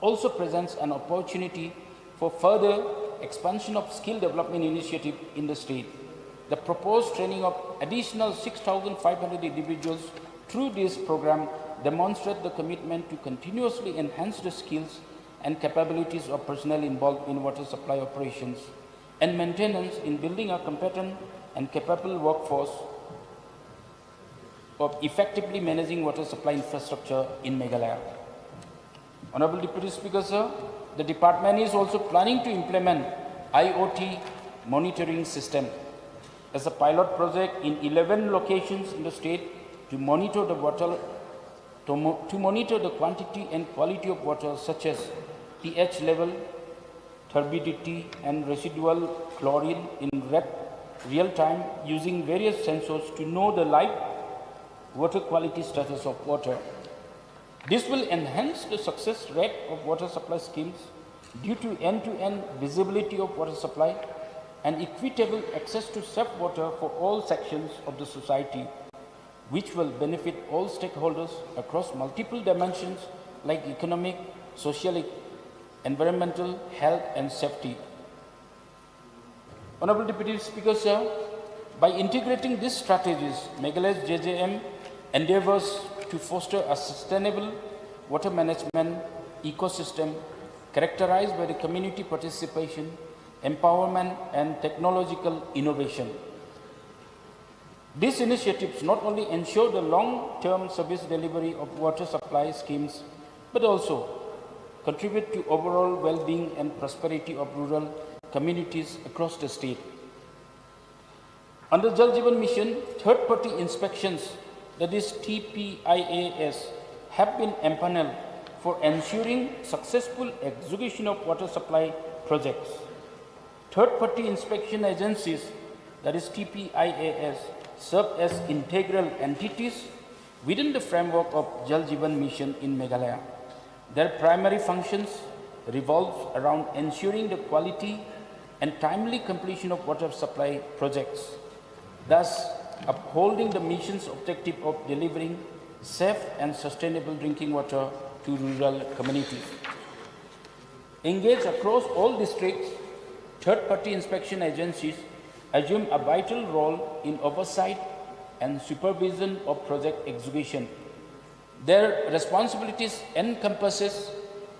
also presents an opportunity for further expansion of skill development initiative in the state. The proposed training of additional 6,500 individuals through this program demonstrate the commitment to continuously enhance the skills and capabilities of personnel involved in water supply operations and maintenance in building a competent and capable workforce of effectively managing water supply infrastructure in Meghalaya. Honorable Deputy Speaker, sir, the department is also planning to implement IoT monitoring system as a pilot project in 11 locations in the state to monitor the water, to monitor the quantity and quality of water such as pH level, turbidity, and residual chlorine in real time using various sensors to know the live water quality status of water. This will enhance the success rate of water supply schemes due to end-to-end visibility of water supply and equitable access to safe water for all sections of the society, which will benefit all stakeholders across multiple dimensions like economic, social, environmental, health, and safety. Honorable Deputy Speaker, sir, by integrating these strategies, Meghalaya's JJM endeavors to foster a sustainable water management ecosystem characterized by the community participation, empowerment, and technological innovation. These initiatives not only ensure the long-term service delivery of water supply schemes, but also contribute to overall well-being and prosperity of rural communities across the state. Under Jal Jeevan Mission, third-party inspections, that is TPIAS, have been empaneled for ensuring successful execution of water supply projects. Third-party inspection agencies, that is TPIAS, serve as integral entities within the framework of Jal Jeevan Mission in Meghalaya. Their primary functions revolve around ensuring the quality and timely completion of water supply projects, thus upholding the mission's objective of delivering safe and sustainable drinking water to rural communities. Engaged across all districts, third-party inspection agencies assume a vital role in oversight and supervision of project execution. Their responsibilities encompasses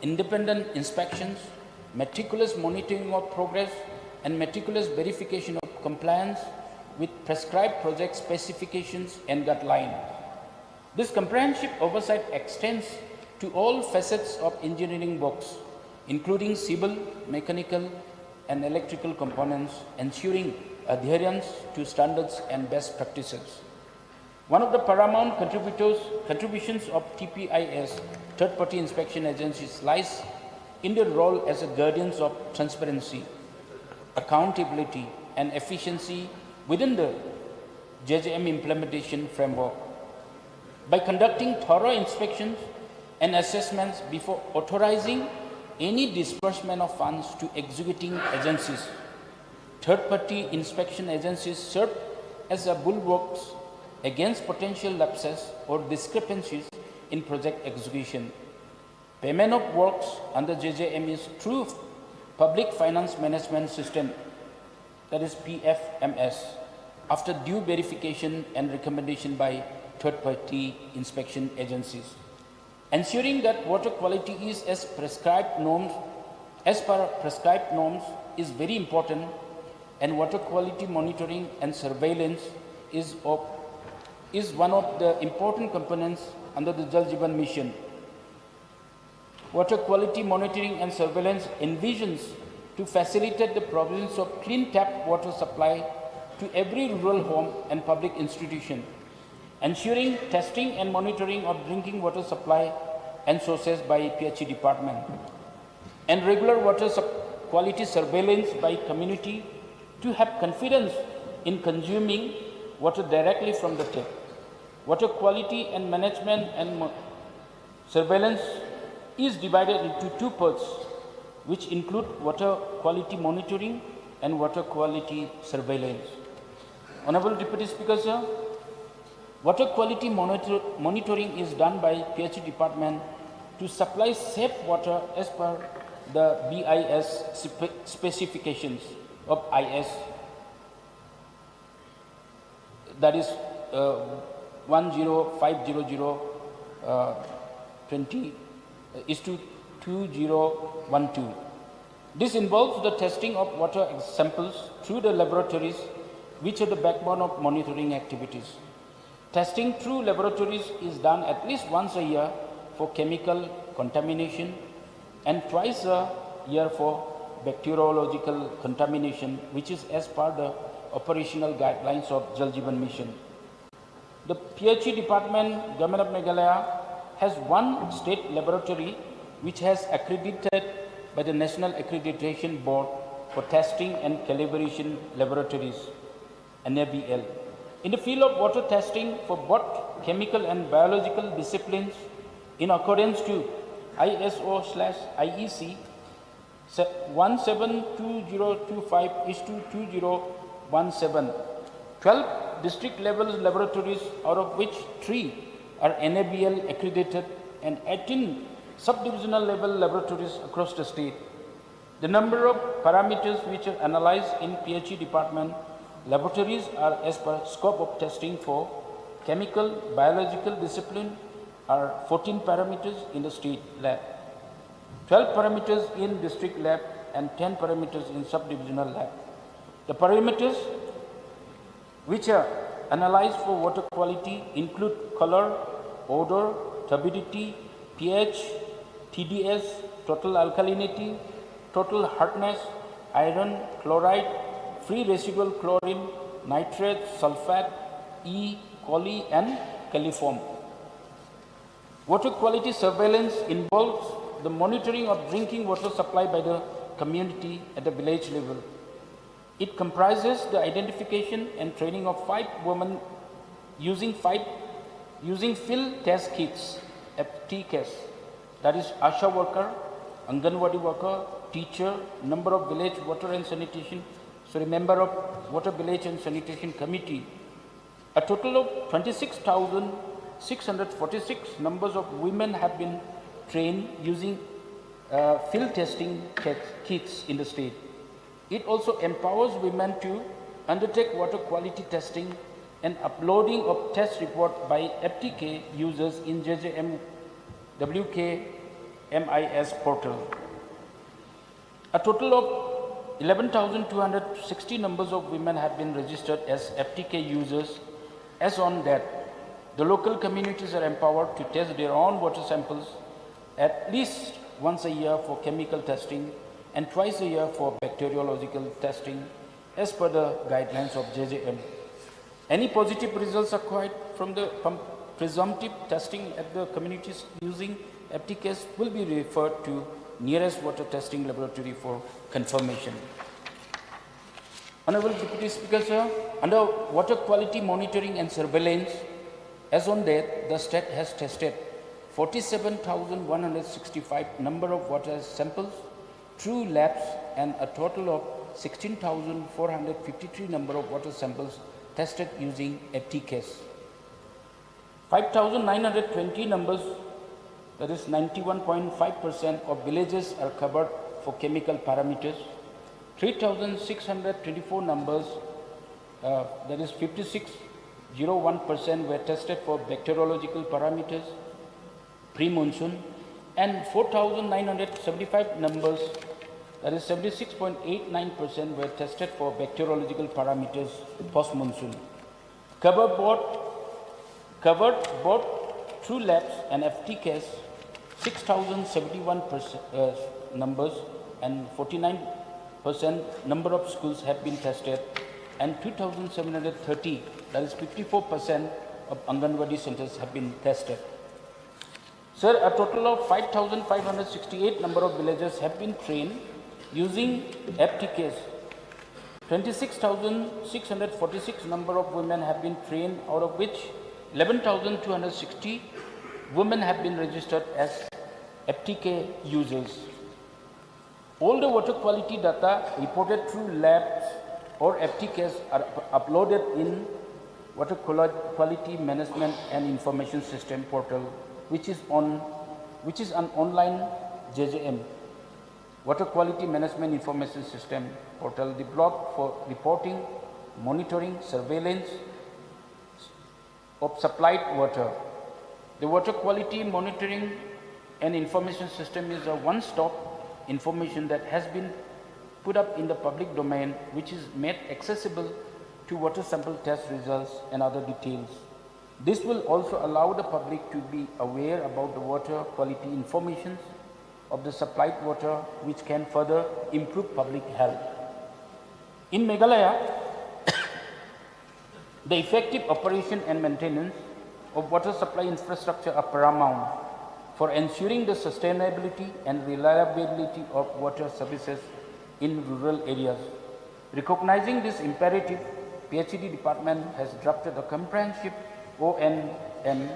independent inspections, meticulous monitoring of progress, and meticulous verification of compliance with prescribed project specifications and guidelines. This comprehensive oversight extends to all facets of engineering works, including civil, mechanical, and electrical components, ensuring adherence to standards and best practices. One of the paramount contributions of TPIS, third-party inspection agencies, lies in their role as a guardians of transparency, accountability, and efficiency within the JJM implementation framework. By conducting thorough inspections and assessments before authorizing any disbursement of funds to executing agencies, third-party inspection agencies serve as a bulwarks against potential lapses or discrepancies in project execution. Payment of works under JJM is through Public Finance Management System, that is PFMS, after due verification and recommendation by third-party inspection agencies. Ensuring that water quality is as per prescribed norms is very important, and water quality monitoring and surveillance is one of the important components under the Jal Jeevan Mission. Water quality monitoring and surveillance envisions to facilitate the provision of clean tap water supply to every rural home and public institution, ensuring testing and monitoring of drinking water supply and sources by PHE department, and regular water quality surveillance by community to have confidence in consuming water directly from the tap. Water quality and management and surveillance is divided into two parts, which include water quality monitoring and water quality surveillance. Honorable Deputy Speaker, sir, water quality monitoring is done by PHE department to supply safe water as per the BIS specifications of IS, that is 1050020/2012. This involves the testing of water samples through the laboratories, which are the backbone of monitoring activities. Testing through laboratories is done at least once a year for chemical contamination and twice a year for bacteriological contamination, which is as per the operational guidelines of Jal Jeevan Mission. The PHE department, Government of Meghalaya, has one state laboratory which has accredited by the National Accreditation Board for Testing and Calibration Laboratories, NABL. In the field of water testing for both chemical and biological disciplines, in accordance to ISO/IEC 172025/2017, 12 district level laboratories, out of which 3 are NABL accredited, and 18 subdivisional level laboratories across the state. The number of parameters which are analyzed in PHE department laboratories are as per scope of testing for chemical, biological discipline are 14 parameters in the state lab, 12 parameters in district lab, and 10 parameters in subdivisional lab. The parameters which are analyzed for water quality include color, odor, turbidity, pH, TDS, total alkalinity, total hardness, iron, chloride, free residual chlorine, nitrate, sulfate, E. coli, and coliform. Water quality surveillance involves the monitoring of drinking water supply by the community at the village level. It comprises the identification and training of 5 women using field test kits, FTKs, that is ASHA worker, Anganwadi worker, teacher, member of village water and sanitation, member of water village and sanitation committee. A total of 26,646 numbers of women have been trained using field testing kits in the state. It also empowers women to undertake water quality testing and uploading of test report by FTK users in JJM WKMIS portal. A total of 11,260 numbers of women have been registered as FTK users. As on that, the local communities are empowered to test their own water samples at least once a year for chemical testing and twice a year for bacteriological testing as per the guidelines of JJM. Any positive results acquired from the presumptive testing at the communities using FTKs will be referred to nearest water testing laboratory for confirmation. Honorable Deputy Speaker, sir, under water quality monitoring and surveillance, as on that, the state has tested 47,165 number of water samples through labs and a total of 16,453 number of water samples tested using FTKs. 5,920 numbers, that is 91.5% of villages are covered for chemical parameters. 3,624 numbers, that is 56.01% were tested for bacteriological parameters pre-monsoon, and 4,975 numbers, that is 76.89% were tested for bacteriological parameters post-monsoon. Covered both through labs and FTKs, 6,071 numbers and 49% number of schools have been tested, and 2,730, that is 54% of Anganwadi centers have been tested. Sir, a total of 5,568 number of villages have been trained using FTKs. 26,646 number of women have been trained, out of which 11,260 women have been registered as FTK users. All the water quality data reported through labs or FTKs are uploaded in Water Quality Management and Information System portal, which is an online JJM, Water Quality Management Information System portal, developed for reporting, monitoring, surveillance of supplied water. The Water Quality Monitoring and Information System is a one-stop information that has been put up in the public domain, which is made accessible to water sample test results and other details. This will also allow the public to be aware about the water quality information of the supplied water, which can further improve public health. In Meghalaya, the effective operation and maintenance of water supply infrastructure are paramount for ensuring the sustainability and reliability of water services in rural areas. Recognizing this imperative, PHED department has drafted a comprehensive O&M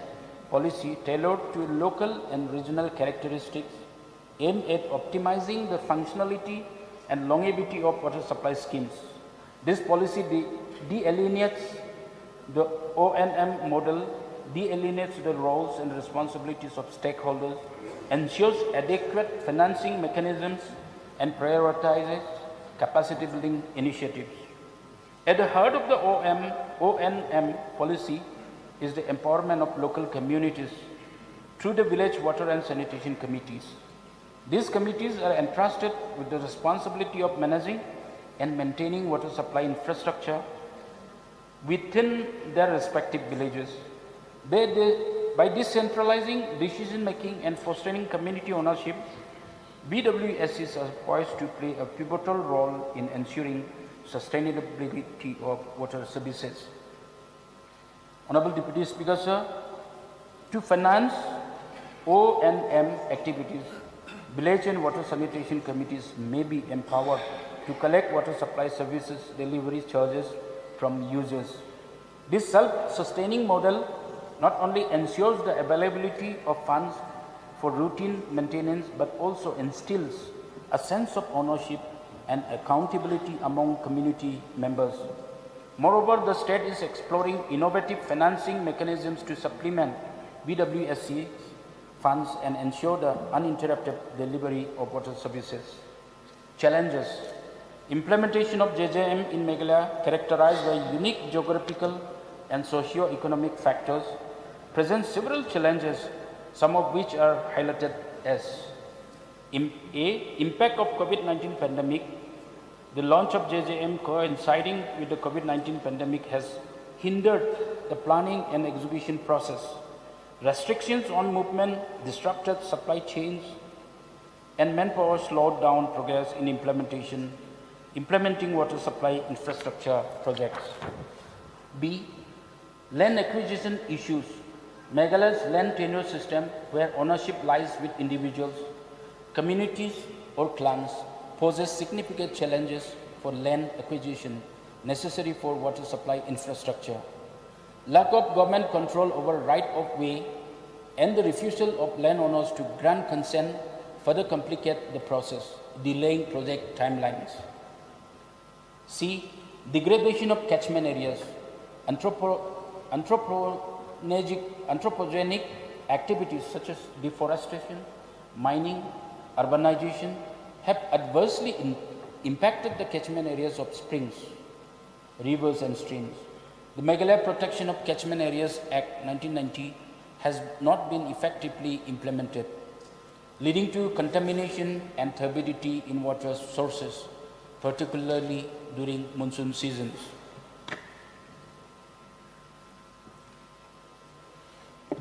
policy tailored to local and regional characteristics aimed at optimizing the functionality and longevity of water supply schemes. This policy delineates the O&M model, delineates the roles and responsibilities of stakeholders, ensures adequate financing mechanisms, and prioritizes capacity building initiatives. At the heart of the O&M policy is the empowerment of local communities through the village water and sanitation committees. These committees are entrusted with the responsibility of managing and maintaining water supply infrastructure within their respective villages. By decentralizing decision-making and fostering community ownership, BWSCs are poised to play a pivotal role in ensuring sustainability of water services. Honorable Deputy Speaker, sir, to finance O&M activities, village and water sanitation committees may be empowered to collect water supply services delivery charges from users. This self-sustaining model not only ensures the availability of funds for routine maintenance but also instills a sense of ownership and accountability among community members. Moreover, the state is exploring innovative financing mechanisms to supplement BWSC funds and ensure the uninterrupted delivery of water services. Challenges. Implementation of JJM in Meghalaya, characterized by unique geographical and socio-economic factors, presents several challenges, some of which are highlighted as impact of COVID-19 pandemic. The launch of JJM coinciding with the COVID-19 pandemic has hindered the planning and execution process. Restrictions on movement disrupted supply chains and manpower slowed down progress in implementing water supply infrastructure projects. B. Land acquisition issues. Meghalaya's land tenure system, where ownership lies with individuals, communities or clans, poses significant challenges for land acquisition necessary for water supply infrastructure. Lack of government control over right-of-way and the refusal of landowners to grant consent further complicate the process, delaying project timelines. C. Degradation of catchment areas. Anthropogenic activities such as deforestation, mining, urbanization have adversely impacted the catchment areas of springs, rivers and streams. The Meghalaya Protection of Catchment Areas Act 1990 has not been effectively implemented, leading to contamination and turbidity in water sources, particularly during monsoon seasons.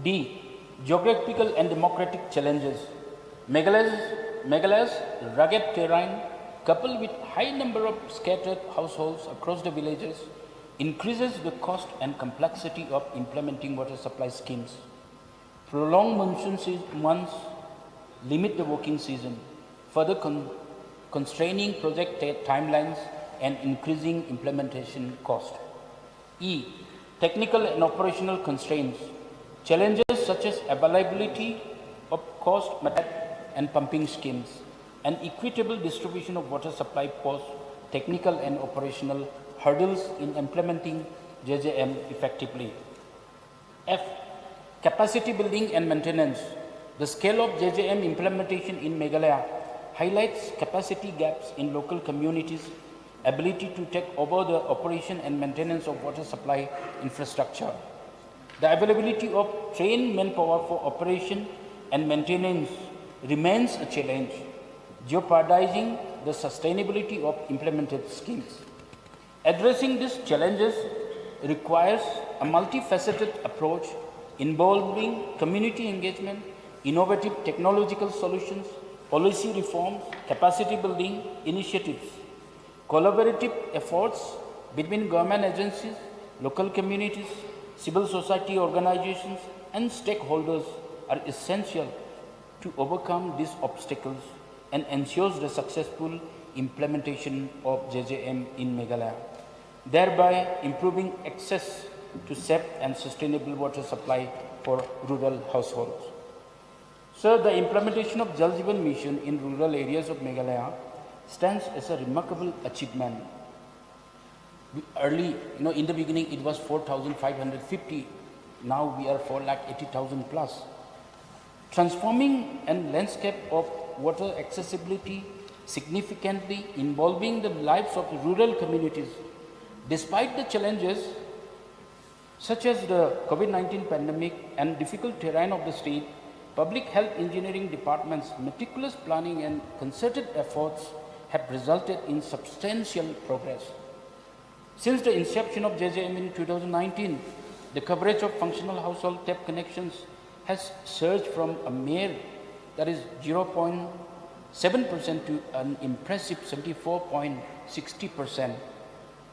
D. Geographical and democratic challenges. Meghalaya's rugged terrain, coupled with high number of scattered households across the villages, increases the cost and complexity of implementing water supply schemes. Prolonged monsoon months limit the working season, further constraining project timelines and increasing implementation cost. E. Technical and operational constraints. Challenges such as availability of cost method and pumping schemes and equitable distribution of water supply pose technical and operational hurdles in implementing JJM effectively. F. Capacity building and maintenance. The scale of JJM implementation in Meghalaya highlights capacity gaps in local communities' ability to take over the operation and maintenance of water supply infrastructure. The availability of trained manpower for operation and maintenance remains a challenge, jeopardizing the sustainability of implemented schemes. Addressing these challenges requires a multifaceted approach involving community engagement, innovative technological solutions, policy reforms, capacity building initiatives. Collaborative efforts between government agencies, local communities, civil society organizations and stakeholders are essential to overcome these obstacles and ensures the successful implementation of JJM in Meghalaya, thereby improving access to safe and sustainable water supply for rural households. Sir, the implementation of Jal Jeevan Mission in rural areas of Meghalaya stands as a remarkable achievement. Early, in the beginning it was 4,550. Now we are 4,80,000 plus. Transforming a landscape of water accessibility significantly involving the lives of rural communities. Despite the challenges such as the COVID-19 pandemic and difficult terrain of the state, public health engineering department's meticulous planning and concerted efforts have resulted in substantial progress. Since the inception of JJM in 2019, the coverage of functional household tap connections has surged from a mere, that is 0.7% to an impressive 74.60%.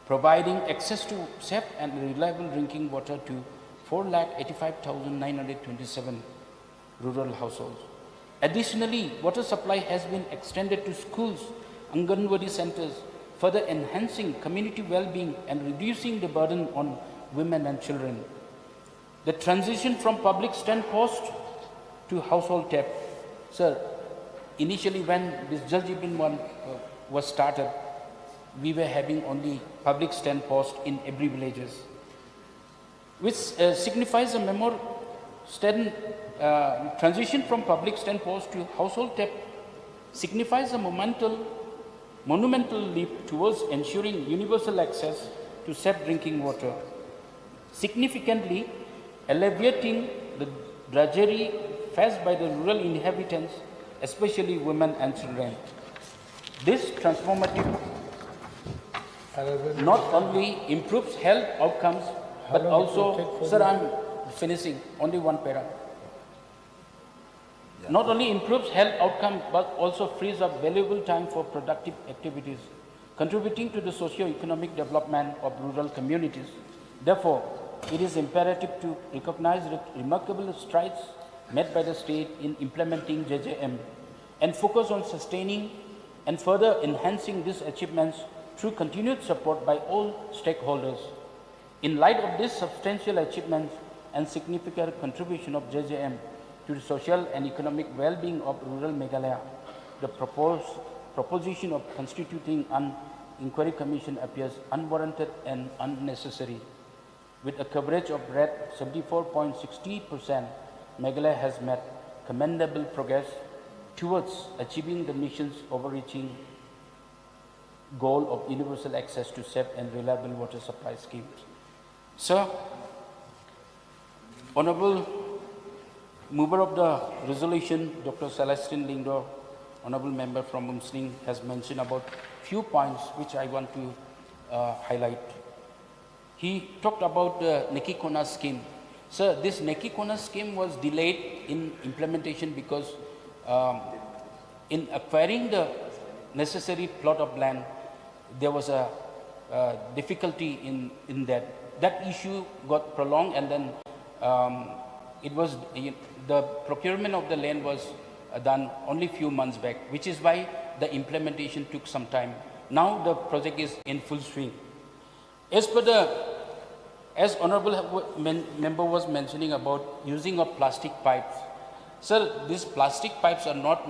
providing access to safe and reliable drinking water to 485,927 rural households. Additionally, water supply has been extended to schools, Anganwadi centers, further enhancing community well-being and reducing the burden on women and children. The transition from public stand post to household tap. Sir, initially when this Jingbym one was started, we were having only public stand post in every villages, which signifies a more transition from public stand post to household tap signifies a monumental leap towards ensuring universal access to safe drinking water, significantly alleviating the drudgery faced by the rural inhabitants, especially women and children. This transformative not only improves health outcomes, but also, sir, I'm finishing, only one para. Not only improves health outcomes, but also frees up valuable time for productive activities, contributing to the socio-economic development of rural communities. Therefore, it is imperative to recognize the remarkable strides made by the state in implementing JJM and focus on sustaining and further enhancing these achievements through continued support by all stakeholders. In light of these substantial achievements and significant contribution of JJM to the social and economic well-being of rural Meghalaya, the proposition of constituting an inquiry commission appears unwarranted and unnecessary. With a coverage of rate 74.60%, Meghalaya has made commendable progress towards achieving the mission's overreaching goal of universal access to safe and reliable water supply schemes. Sir, Honorable Mover of the resolution, Dr. Celestine Lingdo, Honorable Member from Umsning, has mentioned about few points which I want to highlight. He talked about the Neki Kona scheme. Sir, this Neki Kona scheme was delayed in implementation because in acquiring the necessary plot of land, there was a difficulty in that. That issue got prolonged, and then it was the procurement of the land was done only few months back, which is why the implementation took some time. Now the project is in full swing. As Honorable Member was mentioning about using of plastic pipes. Sir, these plastic pipes are not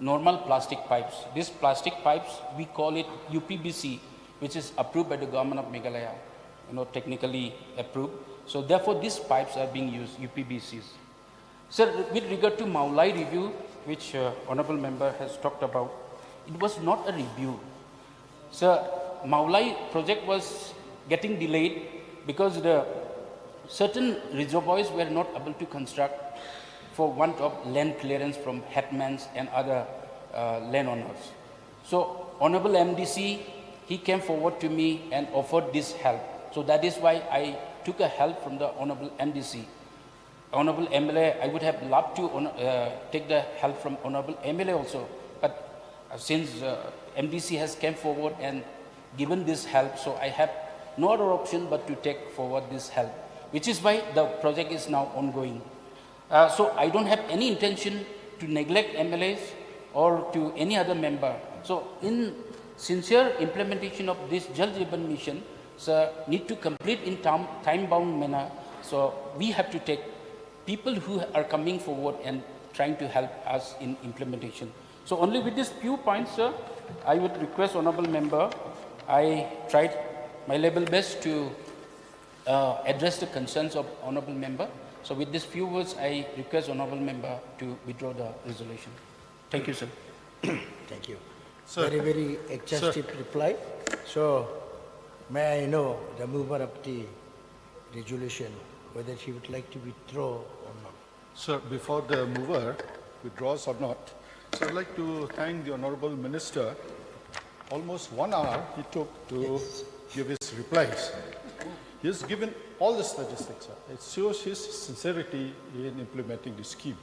normal plastic pipes. These plastic pipes, we call it UPBC, which is approved by the government of Meghalaya, technically approved. So therefore, these pipes are being used, UPBCs. Sir, with regard to Maulai review, which Honorable Member has talked about, it was not a review. Sir, Maulai project was getting delayed because the certain reservoirs were not able to construct for want of land clearance from hetmans and other landowners. So Honorable MDC, he came forward to me and offered this help. So that is why I took a help from the Honorable MDC. Honorable MLA, I would have loved to take the help from Honorable MLA also, but since MDC has come forward and given this help, so I have no other option but to take forward this help, which is why the project is now ongoing. So I don't have any intention to neglect MLAs or to any other member. So in sincere implementation of this Jal Jeevan mission, sir, need to complete in time-bound manner. So we have to take people who are coming forward and trying to help us in implementation. So only with these few points, sir, I would request Honorable Member, I tried my level best to address the concerns of Honorable Member. So with these few words, I request Honorable Member to withdraw the resolution. Thank you, sir. Thank you. Sir, very exhaustive reply. So may I know the mover of the resolution, whether she would like to withdraw or not? Sir, before the mover withdraws or not, so I'd like to thank the Honorable Minister. Almost 1 hour he took to give his replies. He has given all the statistics. It shows his sincerity in implementing the scheme.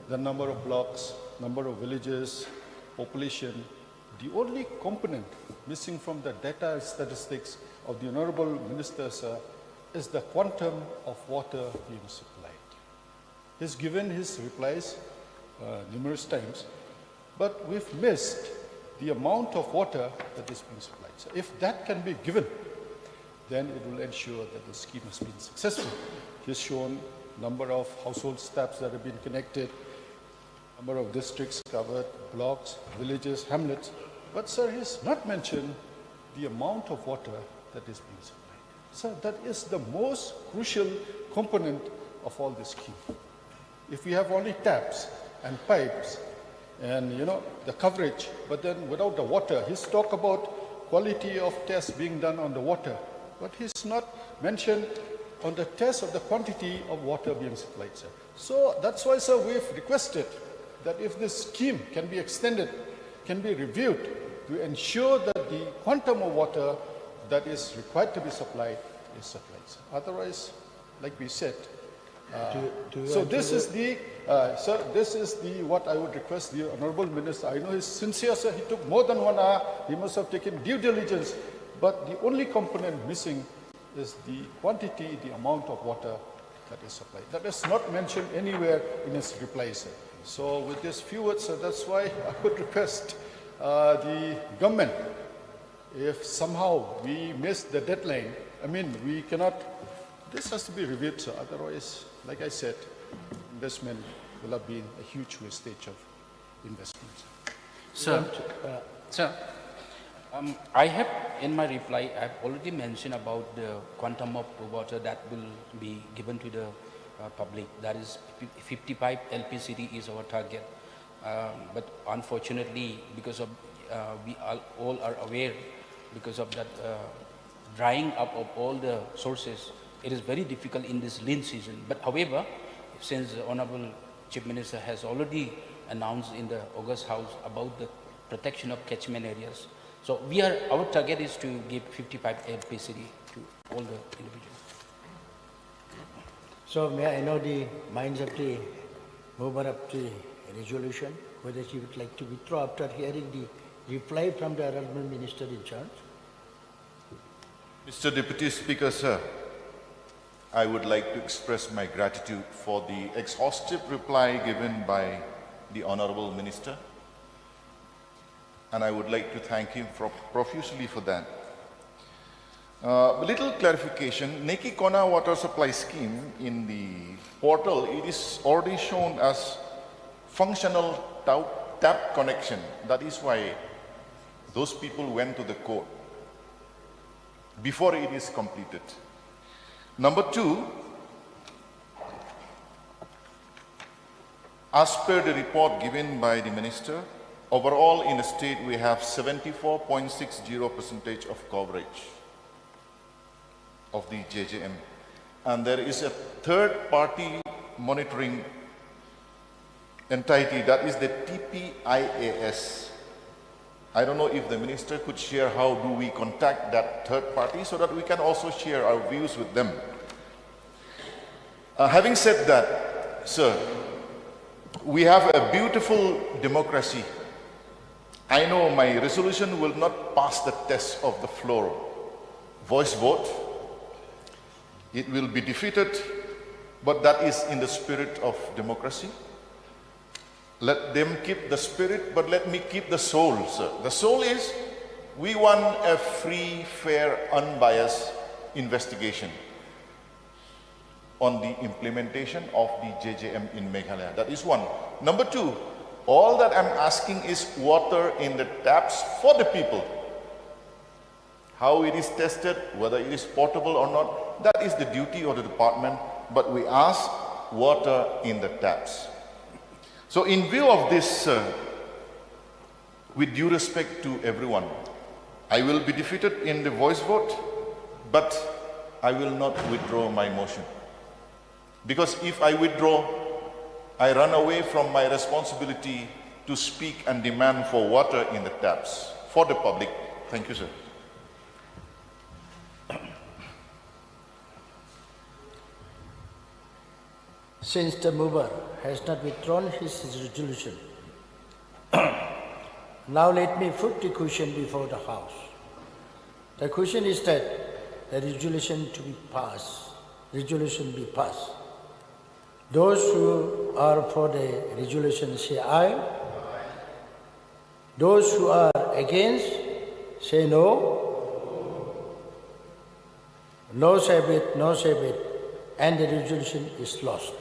The number of blocks, number of villages, population. The only component missing from the data statistics of the Honorable Minister, sir, is the quantum of water being supplied. He's given his replies numerous times, but we've missed the amount of water that is being supplied. So if that can be given, then it will ensure that the scheme has been successful. He's shown number of household taps that have been connected, number of districts covered, blocks, villages, hamlets. But sir, he's not mentioned the amount of water that is being supplied. Sir, that is the most crucial component of all this scheme. If we have only taps and pipes and the coverage, but then without the water, he's talked about quality of tests being done on the water, but he's not mentioned on the test of the quantity of water being supplied, sir. So that's why, sir, we've requested that if this scheme can be extended, can be reviewed to ensure that the quantum of water that is required to be supplied is supplied, sir. Otherwise, like we said, so this is the, sir, this is the, what I would request the Honorable Minister. I know he's sincere, sir. He took more than 1 hour. He must have taken due diligence. But the only component missing is the quantity, the amount of water that is supplied. That is not mentioned anywhere in his reply, sir. So with these few words, sir, that's why I would request the government, if somehow we miss the deadline, I mean, we cannot, this has to be reviewed, sir. Otherwise, like I said, investment will have been a huge wastage of investment. Sir, I have, in my reply, I have already mentioned about the quantum of water that will be given to the public. That is 55 LPCD is our target. But unfortunately, because of, we all are aware, because of that drying up of all the sources, it is very difficult in this lean season. But however, since the Honorable Chief Minister has already announced in the August House about the protection of catchment areas, so our target is to give 55 LPCD to all the individuals. So may I know the minds of the mover of the resolution, whether she would like to withdraw after hearing the reply from the Honorable Minister in charge? Mr. Deputy Speaker, sir, I would like to express my gratitude for the exhaustive reply given by the Honorable Minister, and I would like to thank him profusely for that. A little clarification, Neki Kona water supply scheme in the portal, it is already shown as functional tap connection. That is why those people went to the court before it is completed. Number 2, as per the report given by the Minister, overall in the state we have 74.60% of coverage of the JJM. And there is a third-party monitoring entity, that is the TPIAS. I don't know if the Minister could share how do we contact that third party so that we can also share our views with them. Having said that, sir, we have a beautiful democracy. I know my resolution will not pass the test of the floor. Voice vote. It will be defeated, but that is in the spirit of democracy. Let them keep the spirit, but let me keep the soul, sir. The soul is, we want a free, fair, unbiased investigation on the implementation of the JJM in Meghalaya. That is one. Number 2, all that I'm asking is water in the taps for the people. How it is tested, whether it is potable or not, that is the duty of the department, but we ask water in the taps. So in view of this, with due respect to everyone, I will be defeated in the voice vote, but I will not withdraw my motion. Because if I withdraw, I run away from my responsibility to speak and demand for water in the taps for the public. Thank you, sir. Since the mover has not withdrawn his resolution, now let me put the question before the House. The question is that the resolution be passed. Those who are for the resolution say aye. Those who are against say no. No say it, and the resolution is lost.